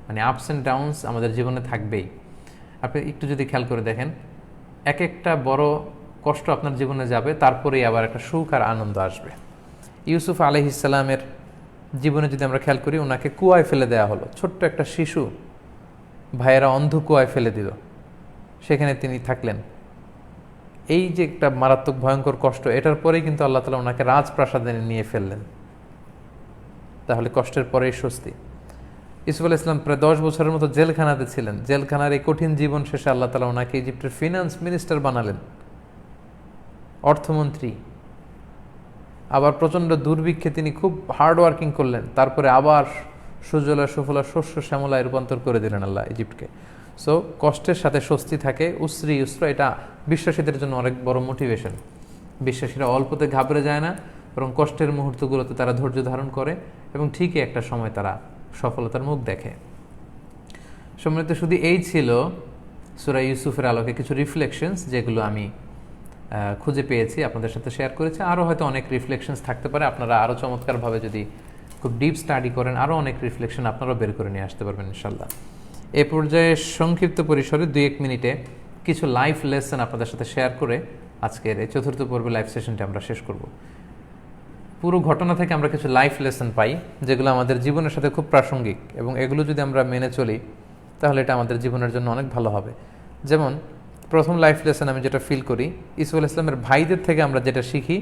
মানে আপস অ্যান্ড ডাউনস আমাদের জীবনে থাকবেই। আপনি একটু যদি খেয়াল করে দেখেন, এক একটা বড় কষ্ট আপনার জীবনে যাবে, তারপরেই আবার একটা সুখ আর আনন্দ আসবে। ইউসুফ আলাইহিস সালামের জীবনে যদি আমরা খেয়াল করি, ওনাকে কুয়ায় ফেলে দেওয়া হলো, ছোট্ট একটা শিশু, ভাইয়েরা অন্ধ কুয়ায় ফেলে দিল, সেখানে তিনি থাকলেন। এই যে একটা মারাত্মক ভয়ঙ্কর কষ্ট, এটার পরেই কিন্তু আল্লাহ তাআলা ওনাকে রাজপ্রাসাদে নিয়ে ফেললেন। তাহলে কষ্টের পরেই স্বস্তি। ইউসুফ আলাইহিস সালাম প্রায় 10 বছরের মতো জেলখানাতে ছিলেন। জেলখানার এই কঠিন জীবন শেষে আল্লাহ তাআলা ওনাকে ইজিপ্টের ফিনান্স মিনিস্টার বানালেন, অর্থমন্ত্রী। আবার প্রচণ্ড দুর্ভিক্ষে তিনি খুব হার্ড ওয়ার্কিং করলেন, তারপরে আবার সুজলা সুফলা শস্য শ্যামলায় রূপান্তর করে দিলেন আল্লাহ ইজিপ্টকে। সো কষ্টের সাথে স্বস্তি থাকে, উসরি ইউসরা, এটা বিশ্বাসীদের জন্য অনেক বড় মোটিভেশন। বিশ্বাসীরা অল্পতে ঘাবড়ে যায় না, বরং কষ্টের মুহূর্তগুলোতে তারা ধৈর্য ধারণ করে এবং ঠিকই একটা সময় তারা সফলতার মুখ দেখে। সম্মানিত, শুধু এই ছিল সূরা ইউসুফের আলোকে কিছু রিফ্লেকশনস, যেগুলো আমি খুঁজে পেয়েছি, আপনাদের সাথে শেয়ার করেছি। আরও হয়তো অনেক রিফ্লেকশনস থাকতে পারে, আপনারা আরও চমৎকারভাবে যদি খুব ডিপ স্টাডি করেন, আরও অনেক রিফ্লেকশন আপনারাও বের করে নিয়ে আসতে পারবেন ইনশাল্লাহ। এ পর্যায়ে সংক্ষিপ্ত পরিসরে 2-1 মিনিটে কিছু লাইফ লেসন আপনাদের সাথে শেয়ার করে আজকের এই চতুর্থ পর্বে লাইভ সেশনটি আমরা শেষ করব। পুরো ঘটনা থেকে আমরা কিছু লাইফ লেসন পাই, যেগুলো আমাদের জীবনের সাথে খুব প্রাসঙ্গিক, এবং এগুলো যদি আমরা মেনে চলি তাহলে এটা আমাদের জীবনের জন্য অনেক ভালো হবে। যেমন প্রথম লাইফ লেসন আমি যেটা ফিল করি, ইউসুফ আলাইহিস সালামের ভাইদের থেকে আমরা যেটা শিখি,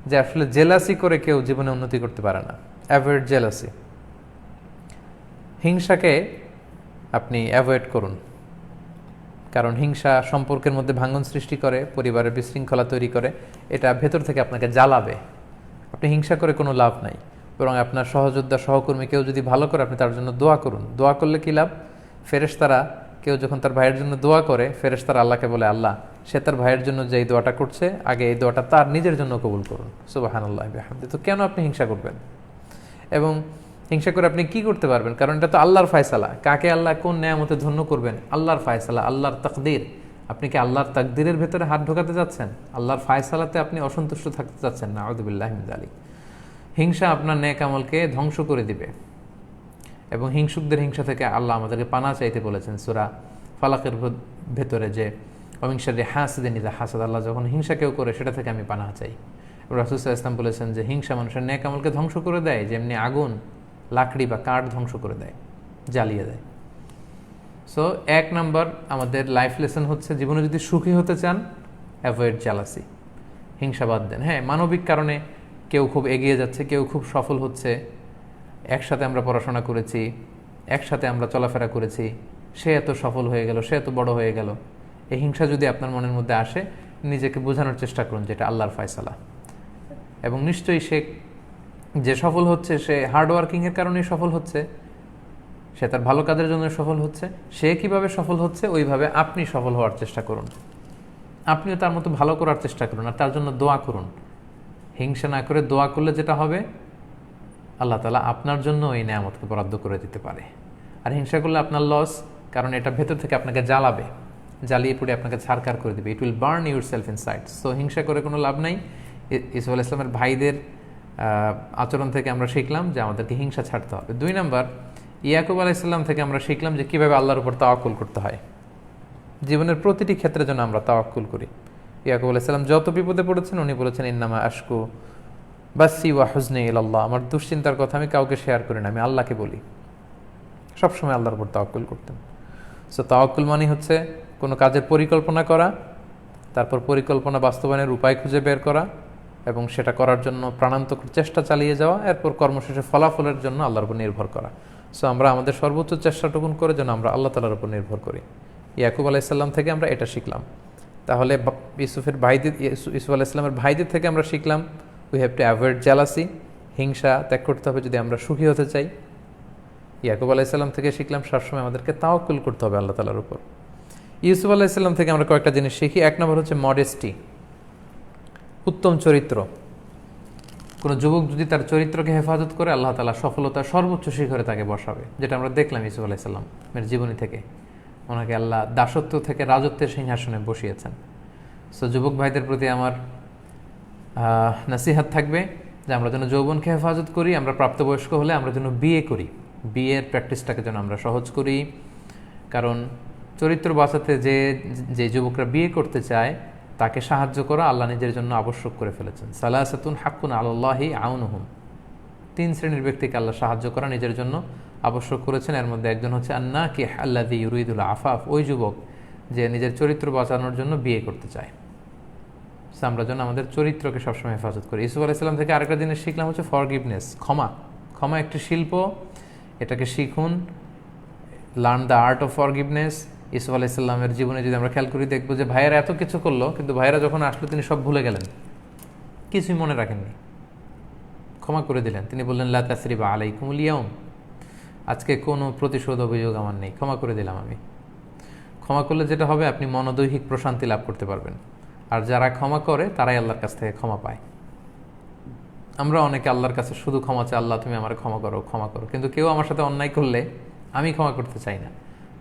যে আসলে জেলাসি করে কেউ জীবনে উন্নতি করতে পারে না। Avoid jealousy. হিংসাকে আপনি অ্যাভয়েড করুন, কারণ হিংসা সম্পর্কের মধ্যে ভাঙন সৃষ্টি করে, পরিবারের বিশৃঙ্খলা তৈরি করে, এটা ভেতর থেকে আপনাকে জ্বালাবে। আপনি হিংসা করে কোনো লাভ নাই, বরং আপনার সহযোদ্ধা সহকর্মী কেউ যদি ভালো করে, আপনি তার জন্য দোয়া করুন। দোয়া করলে কী লাভ? ফেরেশতারা, কেউ যখন তার ভাইয়ের জন্য দোয়া করে, ফেরেশতারা আল্লাহকে বলে, আল্লাহ, সে তার ভাইয়ের জন্য যে এই দোয়াটা করছে, আগে এই দোয়াটা তার নিজের জন্য কবুল করুন। সুবহানাল্লাহ বিহামদি। তো কেন আপনি হিংসা করবেন? এবং হিংসা করে আপনি কি করতে পারবেন? কারণ এটা তো আল্লাহর ফায়সালা। কাকে আল্লাহ কোন নেয়ামতে ধন্য করবেন, আল্লাহর ফায়সালা, আল্লাহর তাকদীর। আপনি কি আল্লাহর তাকদীরের ভেতরে হাত ঢোকাতে যাচ্ছেন? আল্লাহর ফায়সালাতে আপনি অসন্তুষ্ট থাকতে যাচ্ছেন? নাউযুবিল্লাহি মিন যালিক। হিংসা আপনার নেক আমলকে ধ্বংস করে দিবে, এবং হিংসুকদের হিংসা থেকে আল্লাহ আমাদেরকে পানা চাইতে বলেছেন সূরা ফালাকের ভেতরে, যে ওমিন শাররি হাসিদিন ইযা হাসাদ। আল্লাহ যখন হিংসা কেউ করে, সেটা থেকে আমি পানাহ চাই। রাসূল সাল্লাল্লাহু আলাইহি ওয়াসাল্লাম বলেছেন যে হিংসা মানুষের নেক আমলকে ধ্বংস করে দেয়, যেমনি আগুন লাকড়ি বা কাঠ ধ্বংস করে দেয়, জ্বালিয়ে দেয়। সো 1 নম্বর আমাদের লাইফ লেসন হচ্ছে, জীবনে যদি সুখী হতে চান, অ্যাভয়েড জেলাসি। হিংসা বাদ দেন। হ্যাঁ, মানবিক কারণে কেউ খুব এগিয়ে যাচ্ছে, কেউ খুব সফল হচ্ছে, একসাথে আমরা পড়াশোনা করেছি, একসাথে আমরা চলাফেরা করেছি, সে এত সফল হয়ে গেল, সে এত বড় হয়ে গেল, এই হিংসা যদি আপনার মনের মধ্যে আসে, নিজেকে বোঝানোর চেষ্টা করুন যেটা আল্লাহর ফয়সালা। এবং নিশ্চয়ই সে যে সফল হচ্ছে, সে হার্ডওয়ার্কিংয়ের কারণেই সফল হচ্ছে, সে তার ভালো কাজের জন্য সফল হচ্ছে। সে কিভাবে সফল হচ্ছে, ওইভাবে আপনি সফল হওয়ার চেষ্টা করুন, আপনিও তার মতো ভালো করার চেষ্টা করুন, আর তার জন্য দোয়া করুন। হিংসা না করে দোয়া করলে যেটা হবে, আল্লাহ তাআলা আপনার জন্য এই নেয়ামতকে বরাদ্দ করে দিতে পারে। আর হিংসা করলে আপনার লস, কারণ এটা ভেতর থেকে আপনাকে জ্বালাবে, জ্বালিয়ে পুড়ে আপনাকে ছারকার করে দেবে। It will burn your self inside. So হিংসা করে কোনো লাভ নাই। ইউসুফ আলাইহিস সালামের ভাইদের আচরণ থেকে আমরা শিখলাম যে আমাদেরকে হিংসা ছাড়তে হবে। 2 নম্বর, ইয়াকুব আলাইহিস সালাম থেকে আমরা শিখলাম যে কীভাবে আল্লাহর উপর তাওয়াক্কুল করতে হয়। জীবনের প্রতিটি ক্ষেত্রে যেন আমরা তাওয়াক্কুল করি। ইয়াকুব আলাইহিস সালাম যত বিপদে পড়েছেন, উনি বলেছেন ইন্নামা আশকু বাসি ওয়া হুজনি ইলাল্লাহ, আমার দুশ্চিন্তার কথা আমি কাউকে শেয়ার করি না, আমি আল্লাহকে বলি। সবসময় আল্লাহর উপর তাওয়াক্কুল করতেন। সো তাওয়াক্কুল মানে হচ্ছে কোনো কাজের পরিকল্পনা করা, তারপর পরিকল্পনা বাস্তবায়নের উপায় খুঁজে বের করা, এবং সেটা করার জন্য প্রাণান্তক চেষ্টা চালিয়ে যাওয়া, এরপর কর্মশেষে ফলাফলের জন্য আল্লাহর উপর নির্ভর করা। সো আমরা আমাদের সর্বোচ্চ চেষ্টাটুকুন করে যেন আমরা আল্লাহ তাআলার উপর নির্ভর করি। ইয়াকুব আলাইহিস সালাম থেকে আমরা এটা শিখলাম। তাহলে ইউসুফ আলাইহিস সালামের ভাইদের থেকে আমরা শিখলাম we have to avoid jealousy, হিংসা ত্যাগ করতে হবে যদি আমরা সুখী হতে চাই। ইয়াকুব আলাইহিস সালাম থেকে শিখলাম সবসময় আমাদেরকে তাওয়াক্কুল করতে হবে আল্লাহ তাআলার উপর। ইউসুফ আলাইহিস সালাম থেকে আমরা কয়েকটা জিনিস শিখি। 1 নম্বর হচ্ছে মডেস্টি, উত্তম চরিত্র। কোনো যুবক যদি তার চরিত্রকে হেফাজত করে, আল্লাহ তাআলা সফলতার সর্বোচ্চ শিখরে তাকে বসাবে, যেটা আমরা দেখলাম ইউসুফ আলাইহিস সালামের জীবনী থেকে। ওনাকে আল্লাহ দাসত্ব থেকে রাজত্বের সিংহাসনে বসিয়েছেন। সো যুবক ভাইদের প্রতি আমার নসিহত থাকবে যে আমরা যেন যৌবনকে হেফাজত করি, আমরা প্রাপ্তবয়স্ক হলে আমরা যেন বিয়ে করি, বিয়ের প্র্যাকটিসটাকে যেন আমরা সহজ করি। কারণ চরিত্র বাঁচাতে যে যুবকরা বিয়ে করতে চায়, তাকে সাহায্য করা আল্লাহ নিজের জন্য আবশ্যক করে ফেলেছেন। সালাসাতুন হাক্কুন আলাল্লাহি আউনুহুম, 3 শ্রেণীর ব্যক্তিকে আল্লাহ সাহায্য করা নিজের জন্য আবশ্যক করেছেন। এর মধ্যে একজন হচ্ছে আন্নাকিহ আল্লাযী ইউরিদুল আফাফ, ওই যুবক যে নিজের চরিত্র বাঁচানোর জন্য বিয়ে করতে চায়। আমরা যেন আমাদের চরিত্রকে সবসময় হেফাজত করি। ইউসুফ আলাইহিস সালাম থেকে আরেকটা জিনিস শিখলাম হচ্ছে ফরগিভনেস, ক্ষমা। ক্ষমা একটি শিল্প, এটাকে শিখুন। Learn the art of forgiveness. Yusuf আলাইহিস সালামের জীবনে যদি আমরা খেয়াল করি, দেখবো যে ভাইয়েরা এত কিছু করলো, কিন্তু ভাইয়েরা যখন আসলো তিনি সব ভুলে গেলেন, কিছুই মনে রাখেননি, ক্ষমা করে দিলেন। তিনি বললেন লা তাসরিবা আলাইকুমুল ইয়াউম, আজকে কোনো প্রতিশোধ অভিযোগ আমার নেই, ক্ষমা করে দিলাম আমি। ক্ষমা করলে যেটা হবে, আপনি মনোদৈহিক প্রশান্তি লাভ করতে পারবেন। আর যারা ক্ষমা করে তারাই আল্লাহর কাছ থেকে ক্ষমা পায়। আমরা অনেকে আল্লাহর কাছে শুধু ক্ষমা চাই, আল্লাহ তুমি আমার ক্ষমা করো, ক্ষমা করো, কিন্তু কেউ আমার সাথে অন্যায় করলে আমি ক্ষমা করতে চাই না।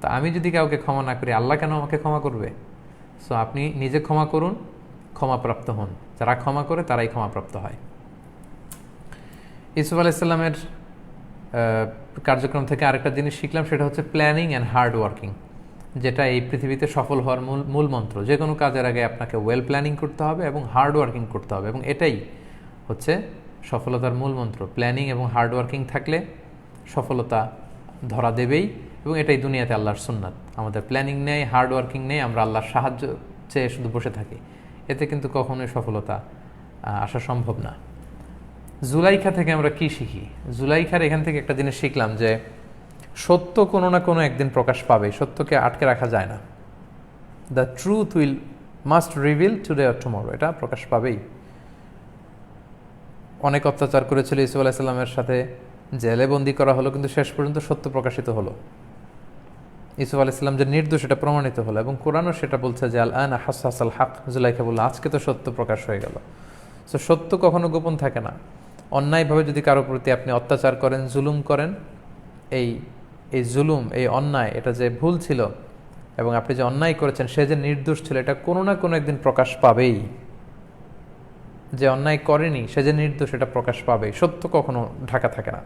তা আমি যদি কাউকে ক্ষমা না করি, আল্লাহ কেন আমাকে ক্ষমা করবে? সো আপনি নিজে ক্ষমা করুন, ক্ষমাপ্রাপ্ত হন। যারা ক্ষমা করে তারাই ক্ষমাপ্রাপ্ত হয়। ইউসুফ আলাইহিস সালামের কার্যক্রম থেকে আরেকটা জিনিস শিখলাম, সেটা হচ্ছে প্ল্যানিং অ্যান্ড হার্ড ওয়ার্কিং, যেটা এই পৃথিবীতে সফল হওয়ার মূল মন্ত্র। যে কোনো কাজের আগে আপনাকে ওয়েল প্ল্যানিং করতে হবে এবং হার্ড ওয়ার্কিং করতে হবে, এবং এটাই হচ্ছে সফলতার মূল মন্ত্র। প্ল্যানিং এবং হার্ড ওয়ার্কিং থাকলে সফলতা ধরা দেবেই, এবং এটাই দুনিয়াতে আল্লাহর সুন্নাত। আমাদের প্ল্যানিং নেই, হার্ড ওয়ার্কিং নেই, আমরা আল্লাহর সাহায্য চেয়ে শুধু বসে থাকি, এতে কিন্তু কখনোই সফলতা আসা সম্ভব না। জুলাইখা থেকে আমরা কি শিখি? জুলাইখার এখান থেকে একটা জিনিস শিখলাম যে সত্য কোনো না কোনো একদিন প্রকাশ পাবে, সত্যকে আটকে রাখা যায় না। The truth must reveal today or tomorrow, এটা প্রকাশ পাবেই। অনেক অত্যাচার করেছিল ইউসুফ আলাইহিস সালামের সাথে, জেলে বন্দি করা হলো, কিন্তু শেষ পর্যন্ত সত্য প্রকাশিত হলো। ইউসুফ আলাইহিস সালাম যে নির্দোষ এটা প্রমাণিত হলো, এবং কোরআনও সেটা বলছে যে আল আনা হাসাসাল হক। জুলাইখা বলল আজকে তো সত্য প্রকাশ হয়ে গেল। সো সত্য কখনো গোপন থাকে না। অন্যায়ভাবে যদি কারো প্রতি আপনি অত্যাচার করেন, জুলুম করেন, এই জুলুম, এই অন্যায়, এটা যে ভুল ছিল এবং আপনি যে অন্যায় করেছেন সে যে নির্দোষ ছিল, এটা কোনো না কোনো একদিন প্রকাশ পাবেই। যে অন্যায় করেনি সে যে নির্দোষ, এটা প্রকাশ পাবেই। সত্য কখনো ঢাকা থাকে না।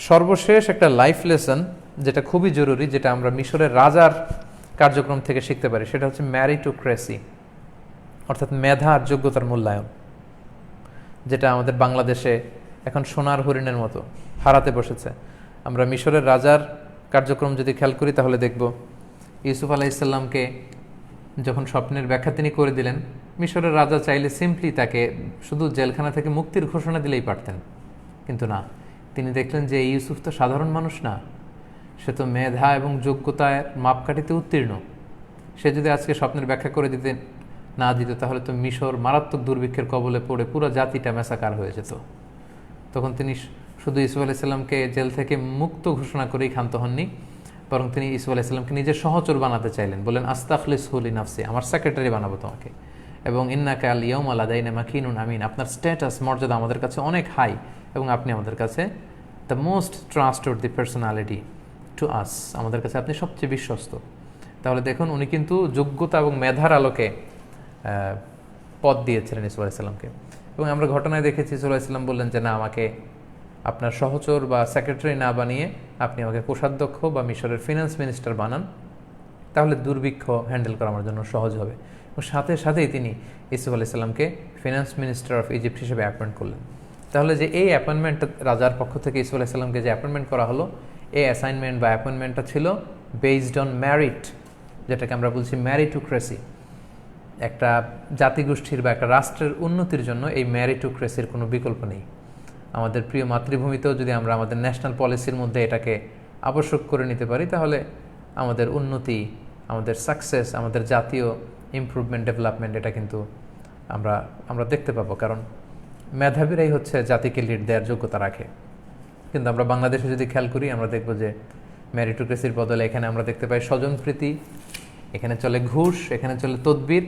সর্বশেষ একটা লাইফ লেসন যেটা খুবই জরুরি, যেটা আমরা মিশরের রাজার কার্যক্রম থেকে শিখতে পারি, সেটা হচ্ছে ম্যারিটোক্রেসি, অর্থাৎ মেধা আর যোগ্যতার মূল্যায়ন, যেটা আমাদের বাংলাদেশে এখন সোনার হরিণের মতো হারাতে বসেছে। আমরা মিশরের রাজার কার্যক্রম যদি খেয়াল করি, তাহলে দেখব ইউসুফ আলাইহিস সালামকে যখন স্বপ্নের ব্যাখ্যা তিনি করে দিলেন, মিশরের রাজা চাইলে সিম্পলি তাকে শুধু জেলখানা থেকে মুক্তির ঘোষণা দিলেই পারতেন, কিন্তু না, তিনি দেখলেন যে ইউসুফ তো সাধারণ মানুষ না, সে তো মেধা এবং যোগ্যতার মাপকাঠিতে উত্তীর্ণ। সে যদি আজকে স্বপ্নের ব্যাখ্যা করে দিতে না দিত, তাহলে তো মিশর মারাত্মক দুর্ভিক্ষের কবলে পড়ে পুরো জাতিটা মেসাকার হয়ে যেত। তখন তিনি শুধু ইউসুফ আলাইসাল্লামকে জেল থেকে মুক্ত ঘোষণা করেই ক্ষান্ত হননি, বরং তিনি ইউসুফ আলাইসাল্লামকে নিজের সহচর বানাতে চাইলেন। বলেন, আস্তাখলিসহু লিনাফসি, আমার সেক্রেটারি বানাবো তোমাকে, এবং ইন্নাকা আল ইয়াউমা লাদাইনা মাকিনুন আমিন, আপনার স্ট্যাটাস মর্যাদা আমাদের কাছে অনেক হাই, এবং আপনি আমাদের কাছে the most trustworthy personality to us, আমাদের কাছে আপনি সবচেয়ে বিশ্বস্ত। তাহলে দেখুন, উনি কিন্তু যোগ্যতা এবং মেধার আলোকে পদ দিয়েছিলেন ইউসুফ আলাইসাল্লামকে। এবং আমরা ঘটনায় দেখেছি ইউসুফ আলাইসাল্লাম বললেন যে না, আমাকে আপনার সহচর বা সেক্রেটারি না বানিয়ে আপনি আমাকে কোষাধ্যক্ষ বা মিশরের ফিনান্স মিনিস্টার বানান, তাহলে দুর্ভিক্ষ হ্যান্ডেল করা আমার জন্য সহজ হবে। এবং সাথে সাথেই তিনি ইউসুফ আলাইসাল্লামকে ফিনান্স মিনিস্টার অফ ইজিপ্ট হিসেবে অ্যাপয়েন্ট করলেন। তাহলে যে এই অ্যাপয়েন্টমেন্টটা রাজার পক্ষ থেকে ইউসুফ আলাইসাল্লামকে যে অ্যাপয়েন্টমেন্ট করা হলো, এই অ্যাসাইনমেন্ট বা অ্যাপয়েন্টমেন্টটা ছিল বেসড অন ম্যারিট, যেটাকে আমরা বলছি ম্যারিটোক্রেসি। একটা জাতিগোষ্ঠীর বা একটা রাষ্ট্রের উন্নতির জন্য এই ম্যারিটোক্রেসির কোনো বিকল্প নেই। আমাদের প্রিয় মাতৃভূমিতেও যদি আমরা আমাদের ন্যাশনাল পলিসির মধ্যে এটাকে আবশ্যক করে নিতে পারি, তাহলে আমাদের উন্নতি, আমাদের সাকসেস, আমাদের জাতীয় ইমপ্রুভমেন্ট, ডেভেলপমেন্ট, এটা কিন্তু আমরা দেখতে পাবো। কারণ মেধাবীরাই হচ্ছে জাতিকে লিড দেওয়ার যোগ্যতা রাখে। কিন্তু আমরা বাংলাদেশে যদি খেয়াল করি, আমরা দেখব যে ম্যারিটোক্রেসির বদলে এখানে আমরা দেখতে পাই স্বজনপ্রীতি, এখানে চলে ঘুষ, এখানে চলে তদবির,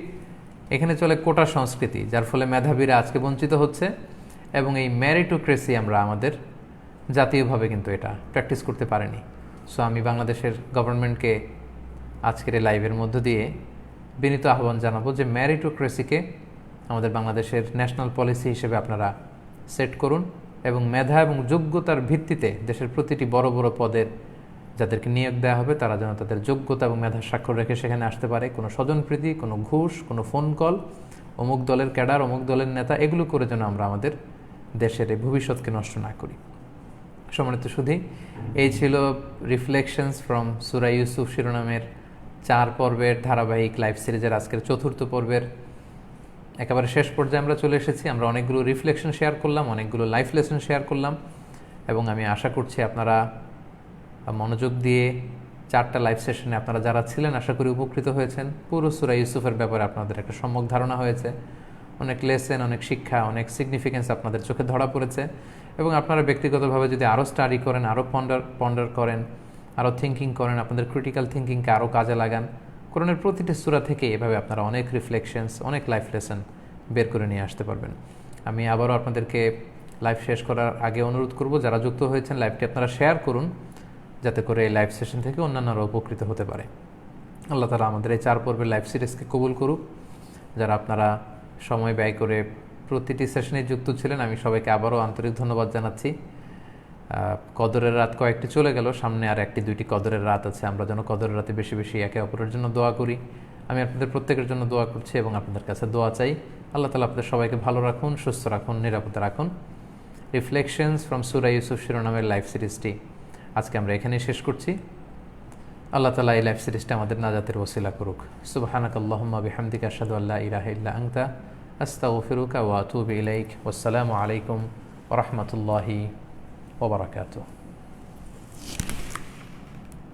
এখানে চলে কোটা সংস্কৃতি, যার ফলে মেধাবীরা আজকে বঞ্চিত হচ্ছে। এবং এই ম্যারিটোক্রেসি আমরা আমাদের জাতীয়ভাবে কিন্তু এটা প্র্যাকটিস করতে পারিনি। সো আমি বাংলাদেশের গভর্নমেন্টকে আজকের এই লাইভের মধ্য দিয়ে বিনীত আহ্বান জানাবো যে ম্যারিটোক্রেসিকে আমাদের বাংলাদেশের ন্যাশনাল পলিসি হিসেবে আপনারা সেট করুন, এবং মেধা এবং যোগ্যতার ভিত্তিতে দেশের প্রতিটি বড় বড় পদের যাদেরকে নিয়োগ দেওয়া হবে, তারা যেন তাদের যোগ্যতা এবং মেধার স্বাক্ষর রেখে সেখানে আসতে পারে। কোনো স্বজনপ্রীতি, কোনো ঘুষ, কোনো ফোন কল, অমুক দলের ক্যাডার, অমুক দলের নেতা, এগুলো করে যেন আমরা আমাদের দেশের এই ভবিষ্যৎকে নষ্ট না করি। সম্মানিত সুধী, এই ছিল রিফ্লেকশনস ফ্রম সূরা ইউসুফ শিরোনামের 4 পর্বের ধারাবাহিক লাইভ সিরিজের আজকের 4র্থ পর্বের একেবারে শেষ পর্যায়ে আমরা চলে এসেছি। আমরা অনেকগুলো রিফ্লেকশন শেয়ার করলাম, অনেকগুলো লাইফ লেসন শেয়ার করলাম, এবং আমি আশা করছি আপনারা মনোযোগ দিয়ে 4টা লাইভ সেশনে আপনারা যারা ছিলেন, আশা করি উপকৃত হয়েছেন। পুরো সূরা ইউসুফের ব্যাপারে আপনাদের একটা সম্যক ধারণা হয়েছে, অনেক লেসেন, অনেক শিক্ষা, অনেক সিগনিফিকেন্স আপনাদের চোখে ধরা পড়েছে। এবং আপনারা ব্যক্তিগতভাবে যদি আরও স্টাডি করেন, আরও পন্ডার করেন, আরও থিঙ্কিং করেন, আপনাদের ক্রিটিক্যাল থিঙ্কিংকে আরও কাজে লাগান, কোরআনের প্রতিটি সূরা থেকে এভাবে আপনারা অনেক রিফ্লেকশনস, অনেক লাইফ লেসন বের করে নিয়ে আসতে পারবেন। আমি আবারও আপনাদেরকে লাইভ শেষ করার আগে অনুরোধ করব, যারা যুক্ত হয়েছেন লাইভটি আপনারা শেয়ার করুন, যাতে করে এই লাইভ সেশন থেকে অন্যান্যরা উপকৃত হতে পারে। আল্লাহ তাআলা আমাদের এই 4 পর্বের লাইভ সিরিজকে কবুল করুক। যারা আপনারা সময় ব্যয় করে প্রতিটি সেশনে যুক্ত ছিলেন, আমি সবাইকে আবারও আন্তরিক ধন্যবাদ জানাচ্ছি। কদরের রাত কয়েকটি চলে গেল, সামনে আর 1-2টি কদরের রাত আছে। আমরা যেন কদরের রাতে বেশি বেশি একে অপরের জন্য দোয়া করি। আমি আপনাদের প্রত্যেকের জন্য দোয়া করছি এবং আপনাদের কাছে দোয়া চাই। আল্লাহ তাআলা আপনাদের সবাইকে ভালো রাখুন, সুস্থ রাখুন, নিরাপদে রাখুন। রিফ্লেকশনস ফ্রম সূরা ইউসুফ শিরোনামের লাইভ সিরিজটি আজকে আমরা এখানেই শেষ করছি। আল্লাহ তাআলা এই লাইভ সিরিজটা আমাদের নাজাতের ওসিলা করুক। সুবহানাকাল্লাহুম্মা বিহামদিকা আশহাদু আল্লা ইলাহা ইল্লা আনতা আস্তাগফিরুকা ওয়া আতুবু ইলাইক। ওয়াসসালামু আলাইকুম ওয়া রাহমাতুল্লাহি ওয়া বারাকাতুহু।